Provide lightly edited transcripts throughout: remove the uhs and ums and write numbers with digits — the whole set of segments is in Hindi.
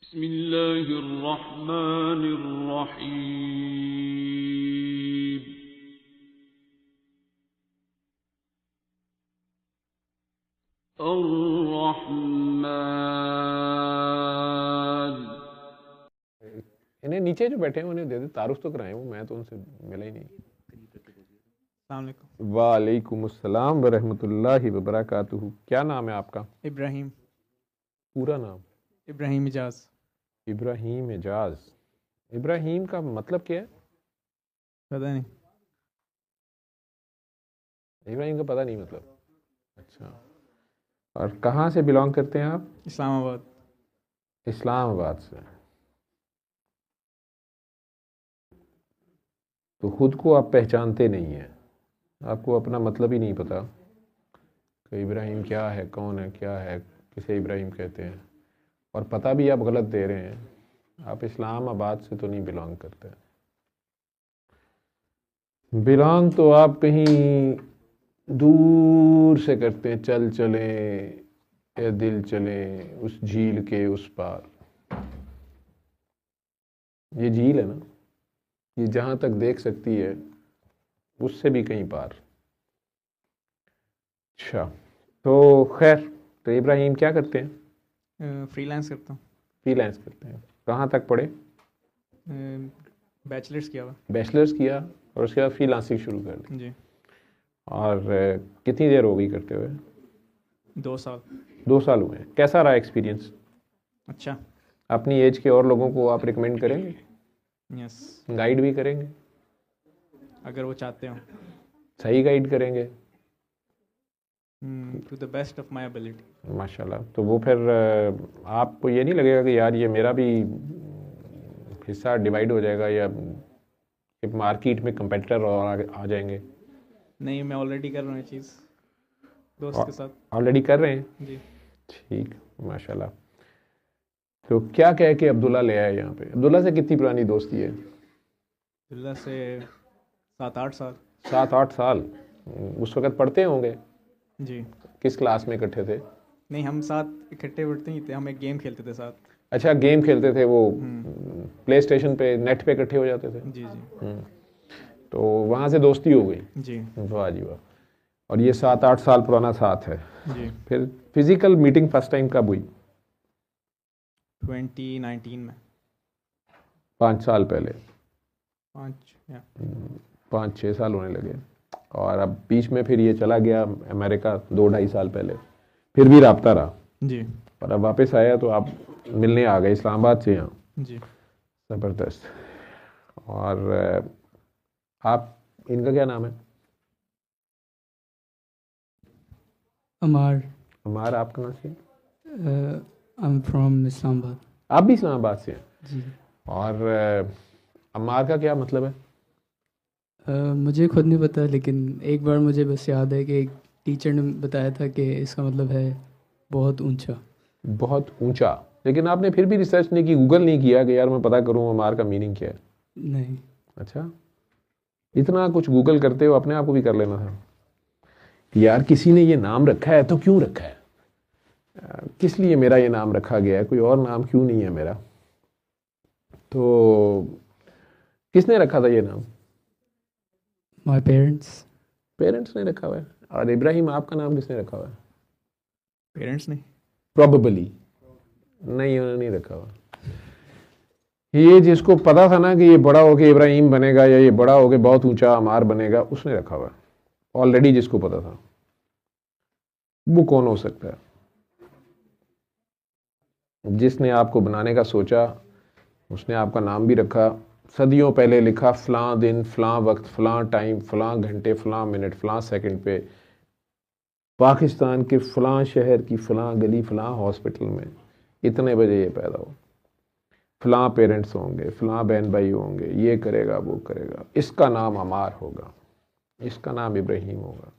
बिस्मिल्लाहिर्रहमानिर्रहीम। अर्रहमान। इन्हें नीचे जो बैठे हैं उन्हें दे दे, तारुफ तो कराएं, वो मैं तो उनसे मिला ही नहीं। वालेकुम अस्सलाम व रहमतुल्लाहि व बरकातुहू। क्या नाम है आपका? इब्राहिम। पूरा नाम? इब्राहिम इजाज। इब्राहिम एजाज। इब्राहिम का मतलब क्या है? पता नहीं। इब्राहिम का पता नहीं मतलब? अच्छा। और कहाँ से बिलोंग करते हैं आप? इस्लामाबाद। इस्लामाबाद से। तो खुद को आप पहचानते नहीं हैं, आपको अपना मतलब ही नहीं पता कि इब्राहिम क्या है, कौन है, क्या है, किसे इब्राहिम कहते हैं, और पता भी आप गलत दे रहे हैं। आप इस्लामाबाद से तो नहीं बिलोंग करते। बिलोंग तो आप कहीं दूर से करते हैं, चल चले या दिल चले उस झील के उस पार। ये झील है ना, ये जहाँ तक देख सकती है उससे भी कहीं पार। अच्छा, तो खैर, तो इब्राहिम क्या करते हैं? फ्रीलांस करता हूँ। फ्रीलांस करते हैं। कहाँ तक पढ़े? बैचलर्स किया हुआ। बैचलर्स किया और उसके बाद फ्रीलांसिंग शुरू कर दी। जी। और कितनी देर हो गई करते हुए? 2 साल। 2 साल हुए हैं। कैसा रहा एक्सपीरियंस? अच्छा। अपनी एज के और लोगों को आप रिकमेंड करेंगे? यस। गाइड भी करेंगे? अगर वो चाहते हो। सही गाइड करेंगे? To the best of my ability. माशाल्लाह। तो वो फिर आपको ये नहीं लगेगा कि यार ये मेरा भी हिस्सा डिवाइड हो जाएगा, या मार्केट में कंपेटिटर और आ जाएंगे? नहीं, मैं ऑलरेडी कर रहा हूँ ये चीज़ दोस्त के साथ। ऑलरेडी कर रहे हैं? जी। ठीक, माशाल्लाह। तो क्या कह के अब्दुल्ला ले आए यहाँ पे? अब्दुल्ला से कितनी पुरानी दोस्ती है? अब्दुल्ला से 7-8 साल। 7-8 साल। उस वक्त पढ़ते होंगे? जी। किस क्लास में इकट्ठे थे? नहीं, हम साथ इकट्ठे पढ़ते ही थे, हम एक गेम खेलते थे साथ। अच्छा, गेम खेलते थे वो प्ले स्टेशन पे, नेट पे इकट्ठे हो जाते थे? जी जी। तो वहाँ से दोस्ती हो गई? जी। वाह जी वाह। और ये 7-8 साल पुराना साथ है? जी। फिर फिजिकल मीटिंग फर्स्ट टाइम कब हुई? 2019 में। 5 साल पहले? 5-6 साल होने लगे। और अब बीच में फिर ये चला गया अमेरिका 2-2.5 साल पहले, फिर भी राब्ता रहा? जी। और अब वापस आया तो आप मिलने आ गए इस्लामाबाद से यहाँ? जी। ज़बरदस्त। और आप, इनका क्या नाम है? अमार। अमार, आपका नाम से? I am from Islamabad. आप भी इस्लामाबाद से हैं? जी। और अमार का क्या मतलब है? मुझे खुद नहीं पता, लेकिन एक बार मुझे बस याद है कि एक टीचर ने बताया था कि इसका मतलब है बहुत ऊंचा। बहुत ऊंचा। लेकिन आपने फिर भी रिसर्च नहीं की, गूगल नहीं किया कि यार मैं पता करूं अमार का मीनिंग क्या है? नहीं। अच्छा, इतना कुछ गूगल करते हो, अपने आप को भी कर लेना था कि यार किसी ने ये नाम रखा है तो क्यों रखा है, किस लिए मेरा ये नाम रखा गया है, कोई और नाम क्यों नहीं है मेरा? तो किसने रखा था ये नाम? My parents. पेरेंट्स ने रखा हुआ है। और इब्राहिम, आपका नाम किसने रखा हुआ है? पेरेंट्स ने। प्रोबेबली नहीं, उन्होंने नहीं रखा हुआ। ये जिसको पता था ना कि ये बड़ा होके इब्राहिम बनेगा या ये बड़ा होके बहुत ऊंचा अमार बनेगा, उसने रखा हुआ है ऑलरेडी। जिसको पता था वो कौन हो सकता है? जिसने आपको बनाने का सोचा उसने आपका नाम भी रखा, सदियों पहले लिखा, फलां दिन, फलां वक्त, फलां टाइम, फलां घंटे, फलां मिनट, फलां सेकंड पे पाकिस्तान के फलां शहर की फलां गली, फलां हॉस्पिटल में इतने बजे ये पैदा हो, फलां पेरेंट्स होंगे, फलां बहन भाई होंगे, ये करेगा वो करेगा, इसका नाम अमार होगा, इसका नाम इब्राहिम होगा।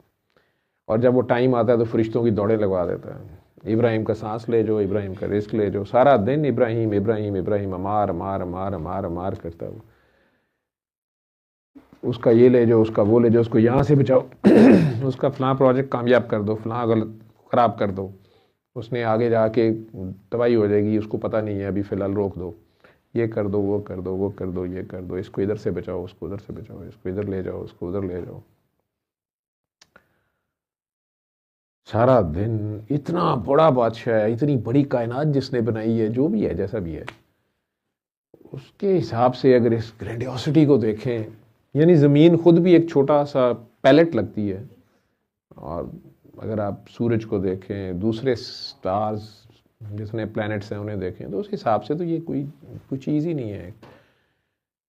और जब वो टाइम आता है तो फरिश्तों की दौड़ें लगवा देता है, इब्राहिम का सांस ले जाओ, इब्राहिम का रिस्क ले जाओ, सारा दिन इब्राहिम इब्राहिम इब्राहिम, अमार अमार अमार अमार अमार करता है वो। उसका ये ले जाओ, उसका वो ले जाओ, उसको यहाँ से बचाओ उसका फलां प्रोजेक्ट कामयाब कर दो, फलां गलत ख़राब कर दो, उसने आगे जाके तबाही हो जाएगी, उसको पता नहीं है, अभी फ़िलहाल रोक दो, ये कर दो, वो कर दो, वो कर दो, ये कर दो, इसको इधर से बचाओ, उसको उधर से बचाओ, इसको इधर ले जाओ, उसको उधर ले जाओ। सारा दिन इतना बड़ा बादशाह है, इतनी बड़ी कायनात जिसने बनाई है, जो भी है जैसा भी है, उसके हिसाब से अगर इस ग्रैंडियोसिटी को देखें, यानी ज़मीन खुद भी एक छोटा सा पैलेट लगती है, और अगर आप सूरज को देखें, दूसरे स्टार्स जितने प्लैनेट्स हैं उन्हें देखें, तो उस हिसाब से तो ये कोई चीज़ ही नहीं है।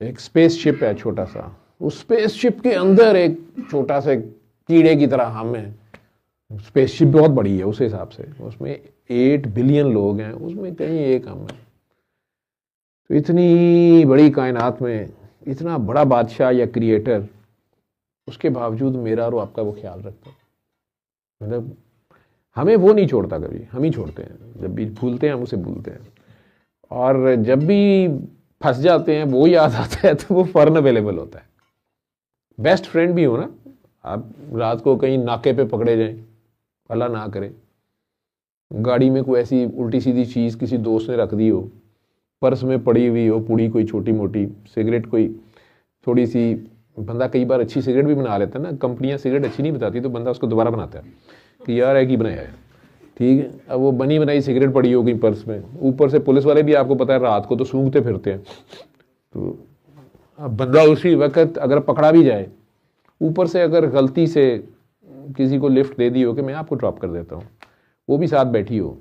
एक स्पेसशिप है छोटा सा, उस स्पेसशिप के अंदर एक छोटा सा कीड़े की तरह हम हैं। स्पेसशिप बहुत बड़ी है उस हिसाब से, उसमें 8 बिलियन लोग हैं, उसमें कहीं एक हम है। तो इतनी बड़ी कायनात में इतना बड़ा बादशाह या क्रिएटर, उसके बावजूद मेरा और आपका वो ख्याल रखता है। मतलब हमें वो नहीं छोड़ता कभी, हम ही छोड़ते हैं। जब भी भूलते हैं हम उसे भूलते हैं, और जब भी फंस जाते हैं वो याद आता है तो वो फ़ौरन अवेलेबल होता है। बेस्ट फ्रेंड भी हो ना, आप रात को कहीं नाके पे पकड़े जाएं, अल्लाह ना करे, गाड़ी में कोई ऐसी उल्टी सीधी चीज़ किसी दोस्त ने रख दी हो, पर्स में पड़ी हुई हो पुड़ी कोई छोटी मोटी सिगरेट, कोई थोड़ी सी, बंदा कई बार अच्छी सिगरेट भी बना लेता है ना, कंपनियां सिगरेट अच्छी नहीं बताती तो बंदा उसको दोबारा बनाता है कि यार है कि बनाया है, ठीक है। अब वो बनी बनाई सिगरेट पड़ी हो गई पर्स में, ऊपर से पुलिस वाले भी आपको पता है रात को तो सूंघते फिरते हैं, तो अब बंदा उसी वक्त अगर पकड़ा भी जाए, ऊपर से अगर गलती से किसी को लिफ्ट दे दी हो कि मैं आपको ड्रॉप कर देता हूँ, वो भी साथ बैठी हो,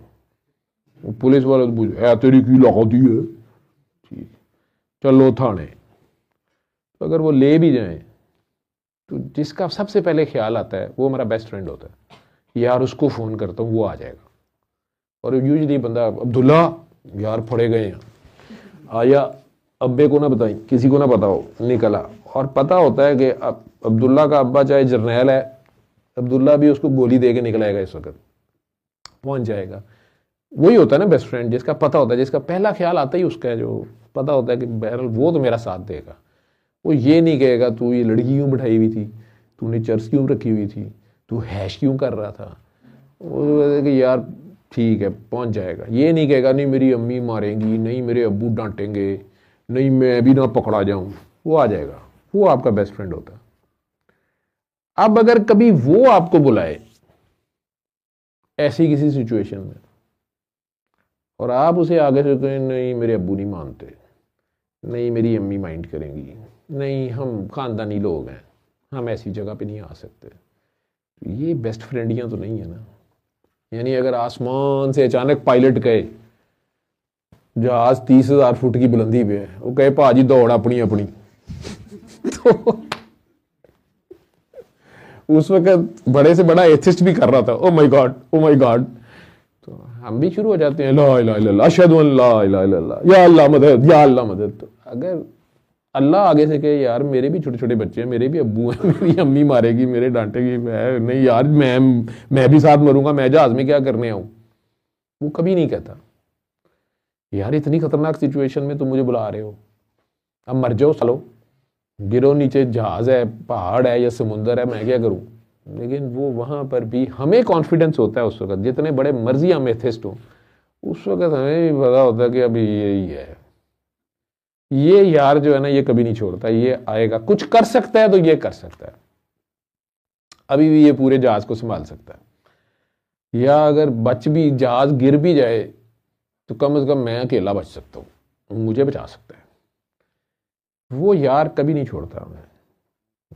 पुलिस वाले तो पूछे तेरी की लगा दी है, ठीक, चलो थाने। तो अगर वो ले भी जाए तो जिसका सबसे पहले ख्याल आता है वो हमारा बेस्ट फ्रेंड होता है। यार उसको फ़ोन करता हूँ, वो आ जाएगा। और यूजली बंदा, अब्दुल्ला यार फड़े गए हैं, आया, अब्बे को ना बताई, किसी को ना बताओ, निकला। और पता होता है कि अब अब्दुल्ला का अब्बा चाहे जर्नैल है, अब्दुल्ला भी उसको गोली दे के निकलाएगा, इस वक्त पहुंच जाएगा। वही होता है ना बेस्ट फ्रेंड, जिसका पता होता है, जिसका पहला ख्याल आता ही उसका है, जो पता होता है कि बहरहाल वो तो मेरा साथ देगा। वो ये नहीं कहेगा तू ये लड़की क्यों बिठाई हुई थी, तूने चर्च क्यों रखी हुई थी, तू हैश क्यों कर रहा था, वो कि यार ठीक है पहुंच जाएगा। ये नहीं कहेगा नहीं मेरी अम्मी मारेंगी, नहीं मेरे अब्बू डांटेंगे, नहीं मैं भी ना पकड़ा जाऊं, वो आ जाएगा। वो आपका बेस्ट फ्रेंड होता है। अब अगर कभी वो आपको बुलाए ऐसी किसी सिचुएशन में, और आप उसे आगे से कहें नहीं मेरे अब्बू नहीं मानते, नहीं मेरी अम्मी माइंड करेंगी, नहीं हम ख़ानदानी लोग हैं, हम ऐसी जगह पे नहीं आ सकते, तो ये बेस्ट फ्रेंडियाँ तो नहीं है ना। यानी अगर आसमान से अचानक पायलट कहे जहाज 30,000 फुट की बुलंदी पे है, वो कहे भाजी दौड़ अपनी अपनी तो उस वक्त बड़े से बड़ा एथिस्ट भी कर रहा था, oh my God oh my God, तो हम भी शुरू हो जाते हैं ला इलाहा इल्लल्लाह अशहदु अन ला इलाहा इल्लल्लाह या अल्लाह मदद या अल्लाह मदद। तो अगर अल्लाह आगे से कहे यार मेरे भी छोटे छोटे बच्चे हैं, मेरे भी अब्बू हैं, मेरी अम्मी मारेगी, मेरे डांटेगी, मैं नहीं यार मैं भी साथ मरूंगा, मैं जहाज में क्या करने आऊं, वो कभी नहीं कहता यार इतनी खतरनाक सिचुएशन में तुम मुझे बुला रहे हो, अब मर जाओ सालो, गिरो नीचे, जहाज है, पहाड़ है या समुंदर है, मैं क्या करूं। लेकिन वो वहां पर भी हमें कॉन्फिडेंस होता है उस वक्त, जितने बड़े मर्जी हम एथिस्ट हों, उस वक्त हमें भी पता होता है कि अभी यही है, ये यार जो है ना ये कभी नहीं छोड़ता, ये आएगा, कुछ कर सकता है तो ये कर सकता है, अभी भी ये पूरे जहाज को संभाल सकता है, या अगर बच भी जहाज गिर भी जाए तो कम से कम मैं अकेला बच सकता हूँ, मुझे बचा सकता है। वो यार कभी नहीं छोड़ता हमें,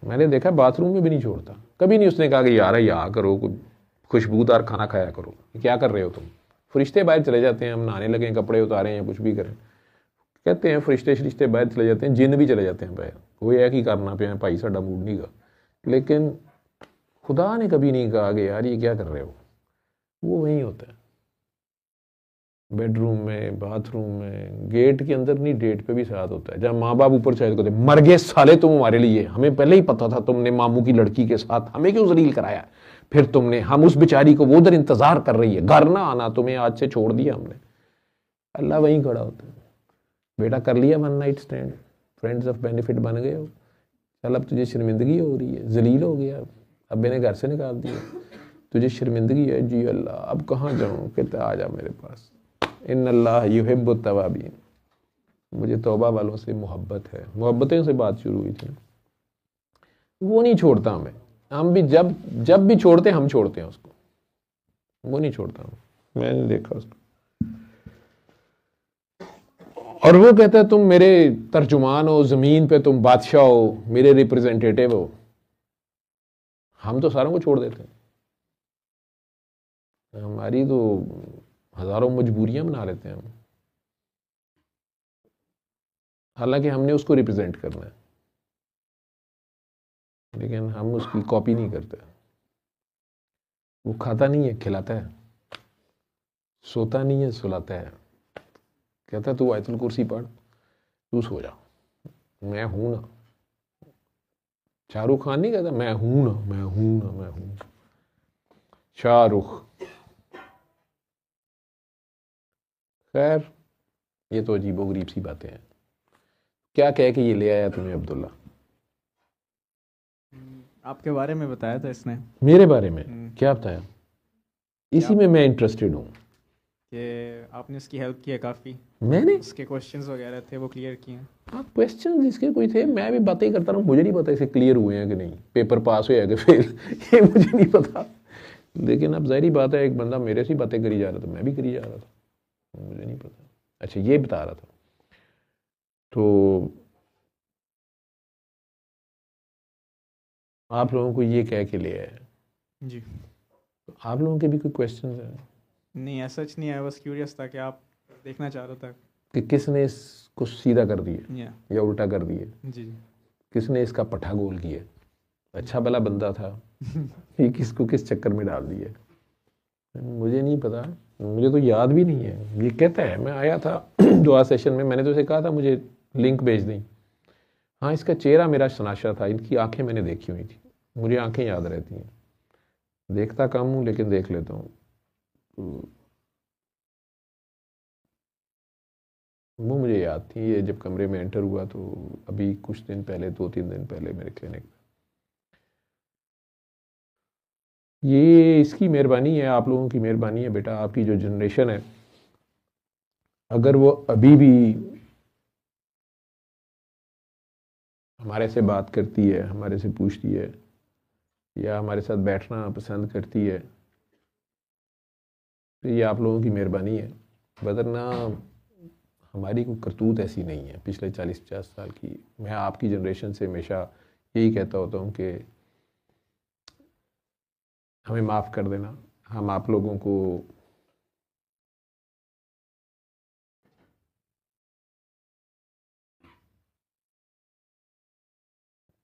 मैंने देखा बाथरूम में भी नहीं छोड़ता, कभी नहीं उसने कहा कि यार या करो कुछ खुशबूदार खाना खाया करो, क्या कर रहे हो तुम। फरिश्ते बाहर चले जाते हैं, हम नहाने लगे, कपड़े उतारे या कुछ भी करें, कहते हैं फरिश्ते बाहर चले जाते हैं, जिन भी चले जाते हैं बाहर, वो है कि करना पे भाई साडा मूड नहीं गा। लेकिन खुदा ने कभी नहीं कहा कि यार ये क्या कर रहे हो। वो वहीं होता है, बेडरूम में, बाथरूम में, गेट के अंदर नहीं, डेट पे भी साथ होता है। जब माँ बाप ऊपर शायद कहते मर गए साले तुम हमारे लिए, हमें पहले ही पता था तुमने मामू की लड़की के साथ हमें क्यों जलील कराया, फिर तुमने, हम उस बेचारी को वो उधर इंतजार कर रही है, घर ना आना, तुम्हें आज से छोड़ दिया हमने। अल्लाह वहीं खड़ा होता है, बेटा कर लिया 1 night stand, friends of benefit बन गए हो, चल अब तुझे शर्मिंदगी हो रही है, जलील हो गया, अब मैंने घर से निकाल दिया, तुझे शर्मिंदगी है? जी अल्लाह, अब कहाँ जाऊँ? कहता आ जा मेरे पास। इन अल्लाह युहिब्बु तवाबीन, मुझे तौबा वालों से मोहब्बत है। मोहब्बतें से बात शुरू हुई थी। वो नहीं छोड़ता हमें, हम भी जब जब भी छोड़ते हम छोड़ते हैं उसको, वो नहीं छोड़ता हमें, मैंने देखा उसको। और वो कहता है तुम मेरे तर्जुमान हो, जमीन पे तुम बादशाह हो, मेरे रिप्रेजेंटेटिव हो। हम तो सारों को छोड़ देते हैं, हमारी तो हजारों मजबूरियां बना लेते हैं हम, हालांकि हमने उसको रिप्रेजेंट करना है, लेकिन हम उसकी कॉपी नहीं करते। वो खाता नहीं है, खिलाता है, सोता नहीं है, सुलाता है। कहता है तू आयतुल कुर्सी पढ़, तू सो जा, मैं हूं ना। शाहरुख खान नहीं कहता मैं हूं ना, मैं हूं ना, मैं हूं। शाहरुख। खैर, ये तो अजीबोगरीब सी बातें हैं। क्या कह के ये ले आया तुम्हें अब्दुल्ला? आपके बारे में बताया था इसने मेरे बारे में क्या बताया? इसी में मैं इंटरेस्टेड हूँ कि आपने उसकी हेल्प की है काफ़ी, मैंने उसके क्वेश्चंस वगैरह थे वो क्लियर किए हैं। हाँ, क्वेश्चन जिसके कोई थे, मैं भी बातें करता रहा, मुझे नहीं पता इसे क्लियर हुए हैं कि नहीं, पेपर पास हुए हैं कि फेल, ये मुझे नहीं पता। लेकिन अब जाहिर बात है, एक बंदा मेरे से बातें करी जा रहा था, मैं भी करी जा रहा था, मुझे नहीं पता। अच्छा, ये बता रहा था। तो आप लोगों को ये कह के ले आया जी। तो आप लोगों के भी कोई क्वेश्चन है? नहीं, ऐसा नहीं है, बस क्यूरियस था कि आप देखना चाह रहा था। कि किसने इसको सीधा कर दिया या उल्टा कर दिया? जी। किसने इसका पट्टा गोल किया? अच्छा भला बंदा था, ये किसको किस चक्कर में डाल दिया? मुझे नहीं पता, मुझे तो याद भी नहीं है। ये कहता है मैं आया था दुआ सेशन में, मैंने तो उसे कहा था मुझे लिंक भेज दी। हाँ, इसका चेहरा मेरा शनाशा था, इनकी आंखें मैंने देखी हुई थी, मुझे आंखें याद रहती हैं। देखता कम हूँ लेकिन देख लेता हूँ। तो वो मुझे याद थी, ये जब कमरे में एंटर हुआ तो अभी कुछ दिन पहले, 2-3 दिन पहले मेरे क्लिनिक में। ये इसकी मेहरबानी है, आप लोगों की मेहरबानी है बेटा। आपकी जो जनरेशन है, अगर वो अभी भी हमारे से बात करती है, हमारे से पूछती है, या हमारे साथ बैठना पसंद करती है, तो ये आप लोगों की मेहरबानी है। वरना हमारी कोई करतूत ऐसी नहीं है पिछले 40-50 साल की। मैं आपकी जनरेशन से हमेशा यही कहता होता हूँ कि हमें माफ़ कर देना, हम आप लोगों को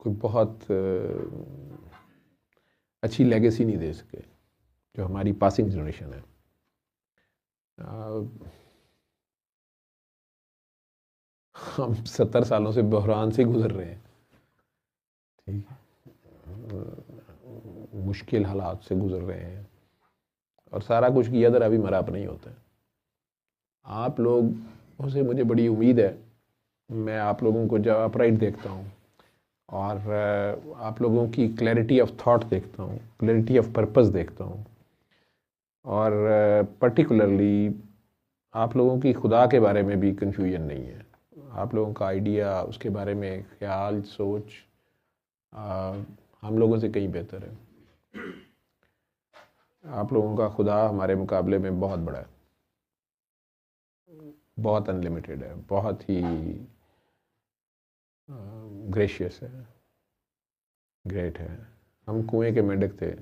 कोई बहुत अच्छी लेगेसी नहीं दे सके, जो हमारी पासिंग जनरेशन है। हम 70 सालों से बहरान से गुजर रहे हैं, ठीक है, मुश्किल हालात से गुजर रहे हैं, और सारा कुछ किया दर अभी मराप नहीं होता है। आप लोगों से मुझे बड़ी उम्मीद है। मैं आप लोगों को जब अपराइट देखता हूँ, और आप लोगों की क्लैरिटी ऑफ थॉट देखता हूँ, क्लैरिटी ऑफ पर्पस देखता हूँ, और पर्टिकुलरली आप लोगों की खुदा के बारे में भी कन्फ्यूजन नहीं है। आप लोगों का आइडिया, उसके बारे में ख्याल, सोच हम लोगों से कहीं बेहतर है। आप लोगों का खुदा हमारे मुकाबले में बहुत बड़ा है, बहुत अनलिमिटेड है, बहुत ही ग्रेशियस है, ग्रेट है। हम कुएं के मेंढक थे,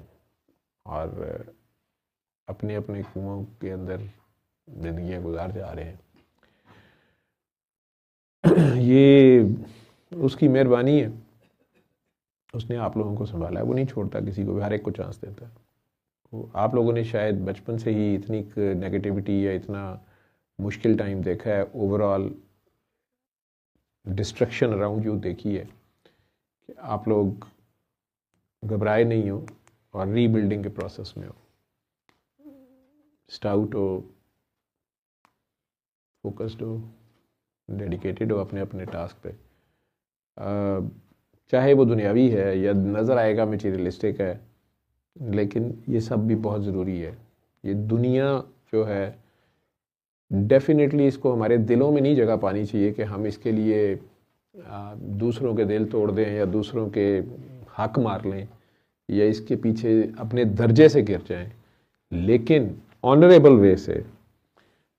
और अपने अपने कुओं के अंदर जिंदगियां गुजार जा रहे हैं। ये उसकी मेहरबानी है, उसने आप लोगों को संभाला है। वो नहीं छोड़ता किसी को भी, हर एक को चांस देता है। तो आप लोगों ने शायद बचपन से ही इतनी नेगेटिविटी या इतना मुश्किल टाइम देखा है, ओवरऑल डिस्ट्रक्शन अराउंड यू देखी है, कि आप लोग घबराए नहीं हो और रीबिल्डिंग के प्रोसेस में हो, स्टाउट हो, फोकस्ड हो, डेडिकेटेड हो अपने अपने टास्क पे। चाहे वो दुनियावी है या नज़र आएगा मटीरियलिस्टिक है, लेकिन ये सब भी बहुत ज़रूरी है। ये दुनिया जो है डेफिनेटली इसको हमारे दिलों में नहीं जगह पानी चाहिए कि हम इसके लिए दूसरों के दिल तोड़ दें या दूसरों के हक मार लें या इसके पीछे अपने दर्जे से गिर जाएं। लेकिन ऑनरेबल वे से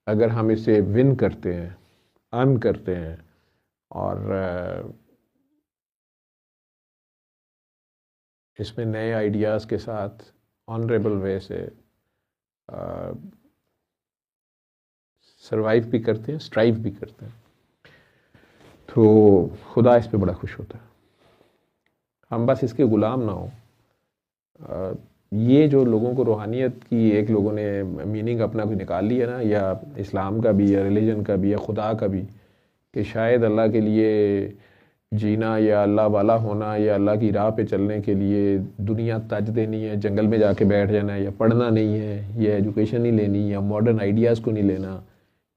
अगर हम इसे विन करते हैं, अर्न करते हैं और इसमें नए आइडियाज़ के साथ ऑनरेबल वे से सरवाइव भी करते हैं, स्ट्राइव भी करते हैं, तो खुदा इस पे बड़ा खुश होता है। हम बस इसके ग़ुलाम ना हो। ये जो लोगों को रूहानियत की एक लोगों ने मीनिंग अपना भी निकाल लिया ना, या इस्लाम का भी या रिलीजन का भी या खुदा का भी, कि शायद अल्लाह के लिए जीना या अल्लाह वाला होना या अल्लाह की राह पे चलने के लिए दुनिया तज देनी है, जंगल में जाके बैठ जाना है, या पढ़ना नहीं है, या एजुकेशन नहीं लेनी, या मॉडर्न आइडियाज़ को नहीं लेना,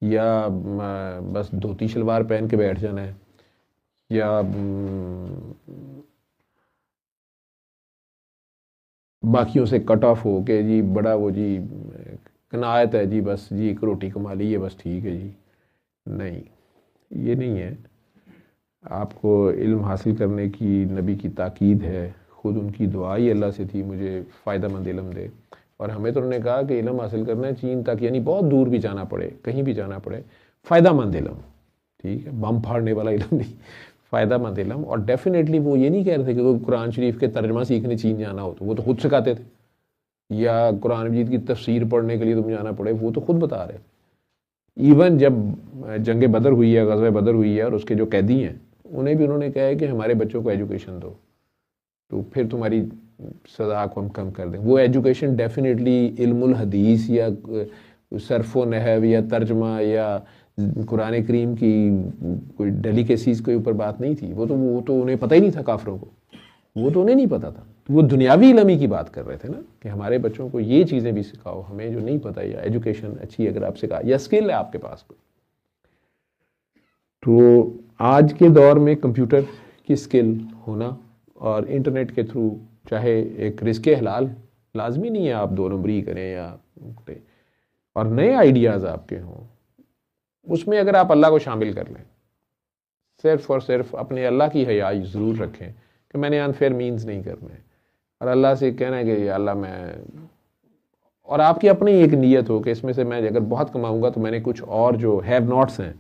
या बस धोती शलवार पहन के बैठ जाना है, या बाकियों से कट ऑफ हो के जी बड़ा वो जी कनायत है जी, बस जी एक रोटी कमा ली है बस ठीक है जी। नहीं, ये नहीं है। आपको इल्म हासिल करने की नबी की ताकीद है, ख़ुद उनकी दुआ ही अल्लाह से थी मुझे फ़ायदेमंद इल्म दे। और हमें तो उन्होंने कहा कि इल्म हासिल करना है चीन तक, यानी बहुत दूर भी जाना पड़े, कहीं भी जाना पड़े, फ़ायदेमंद इल्म, ठीक है, बम फाड़ने वाला इल्म नहीं, फ़ायदेमंद इल्म। और डेफिनेटली वो ये नहीं कह रहे थे कि वो कुरान शरीफ के तर्जमा सीखने चीन जाना हो, तो वो तो खुद सिखाते थे, या कुरान मजीद की तफसीर पढ़ने के लिए तुम जाना पड़े, वो तो खुद बता रहे थे। इवन जब जंग बदर हुई है, ग़ज़वा बदर हुई है, और उसके जो कैदी हैं उन्हें भी उन्होंने कहा है कि हमारे बच्चों को एजुकेशन दो, तो फिर तुम्हारी सज़ा को हम कम कर दें। वो एजुकेशन डेफिनेटली इल्मुल हदीस या सरफ़ो नहव या तर्जमा या कुरान करीम की कोई डेलिकेसीज़ के ऊपर बात नहीं थी। वो तो उन्हें पता ही नहीं था, काफिरों को वो तो उन्हें नहीं पता था। वो दुनियावी इल्म की बात कर रहे थे ना, कि हमारे बच्चों को ये चीज़ें भी सिखाओ, हमें जो नहीं पता, या एजुकेशन अच्छी अगर आप सिखा, या स्किल है आपके पास कोई। तो आज के दौर में कंप्यूटर की स्किल होना और इंटरनेट के थ्रू, चाहे एक रिस्क हलाल लाजमी नहीं है आप 2 नंबरी करें या, और नए आइडियाज़ आपके हों, उसमें अगर आप अल्लाह को शामिल कर लें, सिर्फ और सिर्फ अपने अल्लाह की हया ज़रूर रखें कि मैंने अनफेयर मीन्स नहीं करने, और अल्लाह से कहना है कि अल्लाह मैं, और आपकी अपनी एक नीयत हो कि इसमें से मैं अगर बहुत कमाऊँगा तो मैंने कुछ और जो हैव नॉट्स हैं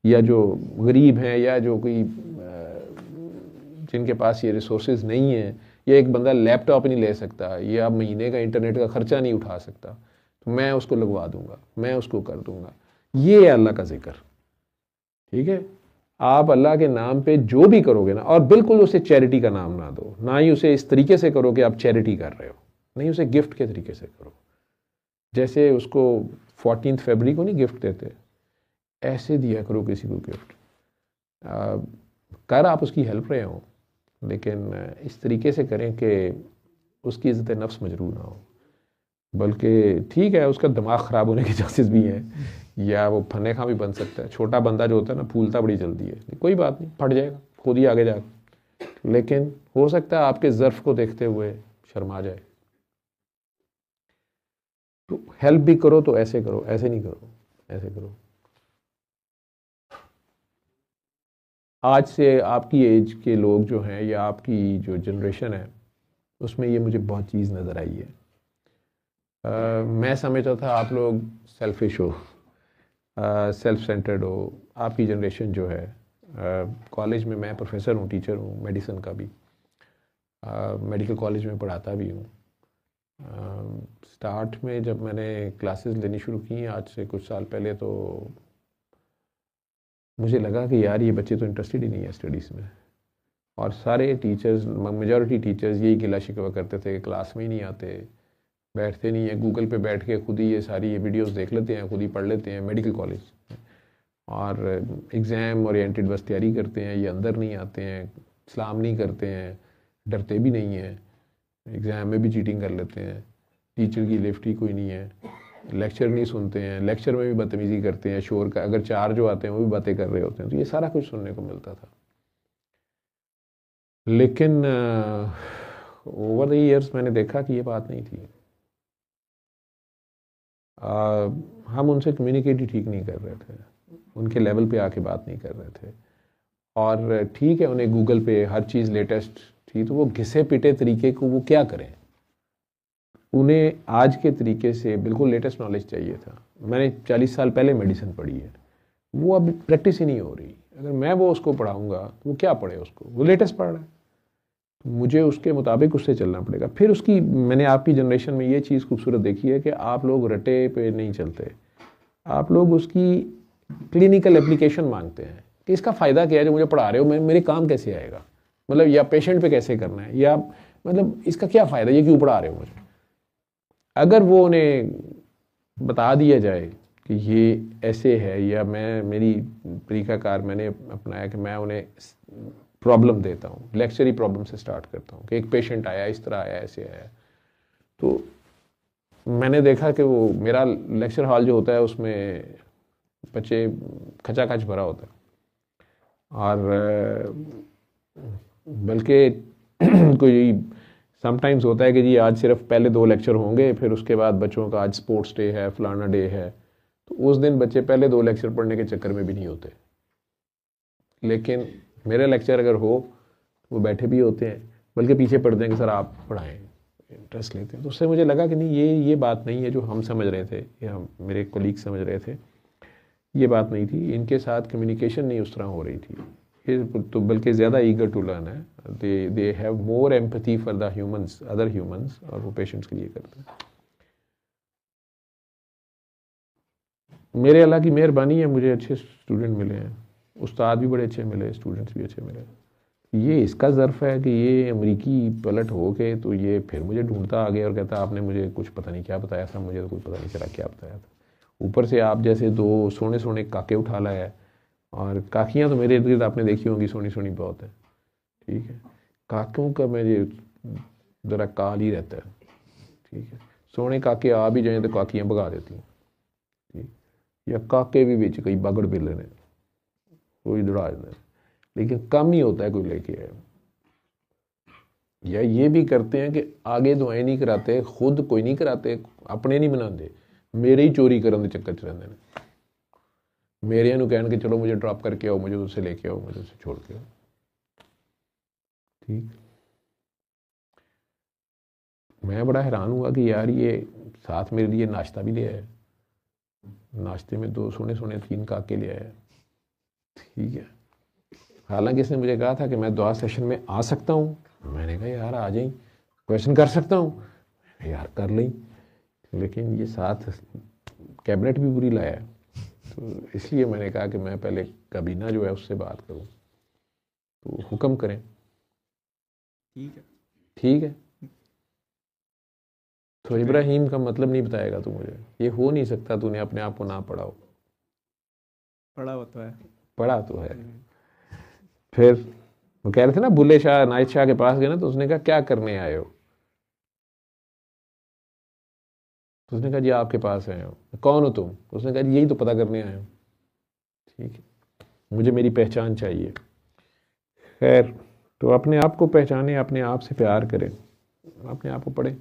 या जो गरीब हैं या जो कोई जिनके पास ये रिसोर्सेज नहीं है, या एक बंदा लैपटॉप नहीं ले सकता या महीने का इंटरनेट का ख़र्चा नहीं उठा सकता, तो मैं उसको लगवा दूंगा, मैं उसको कर दूंगा। ये है अल्लाह का जिक्र, ठीक है। आप अल्लाह के नाम पे जो भी करोगे ना, और बिल्कुल उसे चैरिटी का नाम ना दो, ना ही उसे इस तरीके से करो कि आप चैरिटी कर रहे हो, नहीं, उसे गिफ्ट के तरीके से करो। जैसे उसको 14 फरवरी को नहीं गिफ्ट देते, ऐसे दिया करो किसी को गिफ्ट। कर आप उसकी हेल्प रहे हो, लेकिन इस तरीके से करें कि उसकी इज़्ज़त नफ्स मजरूह ना हो, बल्कि ठीक है उसका दिमाग ख़राब होने के चांसेस भी हैं, या वो फने खा भी बन सकता है। छोटा बंदा जो होता है ना, फूलता बड़ी जल्दी है, कोई बात नहीं, फट जाएगा खुद ही आगे जाकर, लेकिन हो सकता है आपके ज़र्फ़ को देखते हुए शर्मा जाए। तो हेल्प भी करो तो ऐसे करो, ऐसे नहीं करो, ऐसे करो। आज से आपकी एज के लोग जो हैं या आपकी जो जनरेशन है, उसमें ये मुझे बहुत चीज़ नज़र आई है। मैं समझता था आप लोग सेल्फिश हो, सेल्फ सेंटर्ड हो। आपकी जनरेशन जो है, कॉलेज में मैं प्रोफेसर हूँ, टीचर हूँ मेडिसिन का भी, मेडिकल कॉलेज में पढ़ाता भी हूँ। स्टार्ट में जब मैंने क्लासेस लेनी शुरू की आज से कुछ साल पहले, तो मुझे लगा कि यार ये बच्चे तो इंटरेस्टेड ही नहीं है स्टडीज़ में, और सारे टीचर्स, मेजॉरिटी टीचर्स यही गिला शिकवा करते थे कि क्लास में ही नहीं आते, बैठते नहीं है, गूगल पे बैठ के खुद ही ये सारी ये वीडियोस देख लेते हैं, खुद ही पढ़ लेते हैं मेडिकल कॉलेज, और एग्ज़ाम ओरिएंटेड बस तैयारी करते हैं, ये अंदर नहीं आते हैं, इस्लाम नहीं करते हैं, डरते भी नहीं हैं, एग्ज़ाम में भी चीटिंग कर लेते हैं, टीचर की लिफ्ट ही कोई नहीं है, लेक्चर नहीं सुनते हैं, लेक्चर में भी बदतमीज़ी करते हैं, शोर का, अगर 4 जो आते हैं वो भी बातें कर रहे होते हैं। तो ये सारा कुछ सुनने को मिलता था। लेकिन ओवर द ईयर्स मैंने देखा कि ये बात नहीं थी। हम उनसे कम्युनिकेट ही ठीक नहीं कर रहे थे, उनके लेवल पे आके बात नहीं कर रहे थे। और ठीक है, उन्हें गूगल पे हर चीज़ लेटेस्ट थी, तो वो घिसे पिटे तरीके को वो क्या करें, उन्हें आज के तरीके से बिल्कुल लेटेस्ट नॉलेज चाहिए था। मैंने 40 साल पहले मेडिसिन पढ़ी है, वो अब प्रैक्टिस ही नहीं हो रही। अगर मैं वो उसको पढ़ाऊँगा तो वो क्या पढ़े, उसको वो लेटेस्ट पढ़ रहा है, तो मुझे उसके मुताबिक उससे चलना पड़ेगा। फिर उसकी मैंने आपकी जनरेशन में ये चीज़ खूबसूरत देखी है कि आप लोग रटे पे नहीं चलते, आप लोग उसकी क्लिनिकल एप्लीकेशन मांगते हैं कि इसका फ़ायदा क्या है जो मुझे पढ़ा रहे हो, मैं मेरे काम कैसे आएगा, मतलब या पेशेंट पे कैसे करना है, या मतलब इसका क्या फ़ायदा, ये क्यों पढ़ा रहे हो मुझे। अगर वो उन्हें बता दिया जाए कि ये ऐसे है, या मैं मेरी तरीक़ाकार मैंने अपनाया कि मैं उन्हें प्रॉब्लम देता हूँ, लेक्चर ही प्रॉब्लम से स्टार्ट करता हूँ कि एक पेशेंट आया, इस तरह आया, ऐसे आया, तो मैंने देखा कि वो मेरा लेक्चर हॉल जो होता है उसमें बच्चे खचाखच भरा होता है। और बल्कि कोई समटाइम्स होता है कि जी आज सिर्फ पहले 2 लेक्चर होंगे, फिर उसके बाद बच्चों का आज स्पोर्ट्स डे है, फलाना डे है, तो उस दिन बच्चे पहले 2 लेक्चर पढ़ने के चक्कर में भी नहीं होते। लेकिन मेरे लेक्चर अगर हो वो बैठे भी होते हैं, बल्कि पीछे पढ़ते हैं कि सर आप पढ़ाएं, इंटरेस्ट लेते हैं। तो उससे मुझे लगा कि नहीं, ये बात नहीं है जो हम समझ रहे थे या मेरे कोलीग समझ रहे थे, ये बात नहीं थी। इनके साथ कम्युनिकेशन नहीं उस तरह हो रही थी, ये तो बल्कि ज़्यादा ईगर टू लर्न है। They have more empathy for the humans, other humans, और वो पेशेंट्स के लिए करते हैं। मेरे अल्लाह की मेहरबानी है, मुझे अच्छे स्टूडेंट मिले हैं, उस्ताद भी बड़े अच्छे मिले, स्टूडेंट्स भी अच्छे मिले। ये इसका ज़र्फ है कि ये अमरीकी पलट हो के तो ये फिर मुझे ढूंढता आ गया और कहता आपने मुझे कुछ पता नहीं क्या बताया था, मुझे तो कुछ पता नहीं चला क्या बताया था। ऊपर से आप जैसे 2 सोने सोने काके उठा लाया है, और काकियाँ तो मेरे इर्द गिर्द आपने देखी होंगी, सोनी सोनी बहुत है, ठीक है। काकों का मुझे ज़रा काल ही रहता है, ठीक है। सोने काके आ भी जाएँ तो काकियाँ भगा देती हैं, ठीक, या काके भी बिच कई बागड़ बिल्ले ने कोई दौड़ा देते हैं, लेकिन कम ही होता है कोई लेके आए। या ये भी करते हैं कि आगे दुआएं नहीं कराते, खुद कोई नहीं कराते, अपने नहीं बनाते, मेरे ही चोरी करने के चक्कर च रहिंदे ने, मेरे नूं कहण के चलो मुझे ड्रॉप करके आओ, मुझे उससे लेके आओ, मुझे उससे छोड़ के आओ, ठीक। मैं बड़ा हैरान हुआ कि यार ये साथ मेरे लिए नाश्ता भी ले आया, नाश्ते में 2 सोने सोने 3 काके ले आया, ठीक है। हालांकि इसने मुझे कहा था कि मैं दुआ सेशन में आ सकता हूँ, मैंने कहा यार आ जाई, क्वेश्चन कर सकता हूँ, यार कर लें, लेकिन ये साथ कैबिनेट भी पूरी लाया है, तो इसलिए मैंने कहा कि मैं पहले काबीना जो है उससे बात करूँ, तो हुक्म करें। ठीक है, ठीक है। तो इब्राहिम का मतलब नहीं बताएगा तू मुझे, ये हो नहीं सकता तूने अपने आप को ना पढ़ाओ, पढ़ा होता है, पढ़ा तो है। फिर वो कह रहे थे ना, बुल्ले शाह नाइट शाह के पास गए ना, तो उसने कहा क्या करने आए हो, तो उसने कहा जी आपके पास आए हो। कौन हो तुम, उसने कहा जी यही तो पता करने आए हो, ठीक है, मुझे मेरी पहचान चाहिए। खैर, तो अपने आप को पहचाने, अपने आप से प्यार करें, अपने आप को पढ़ें।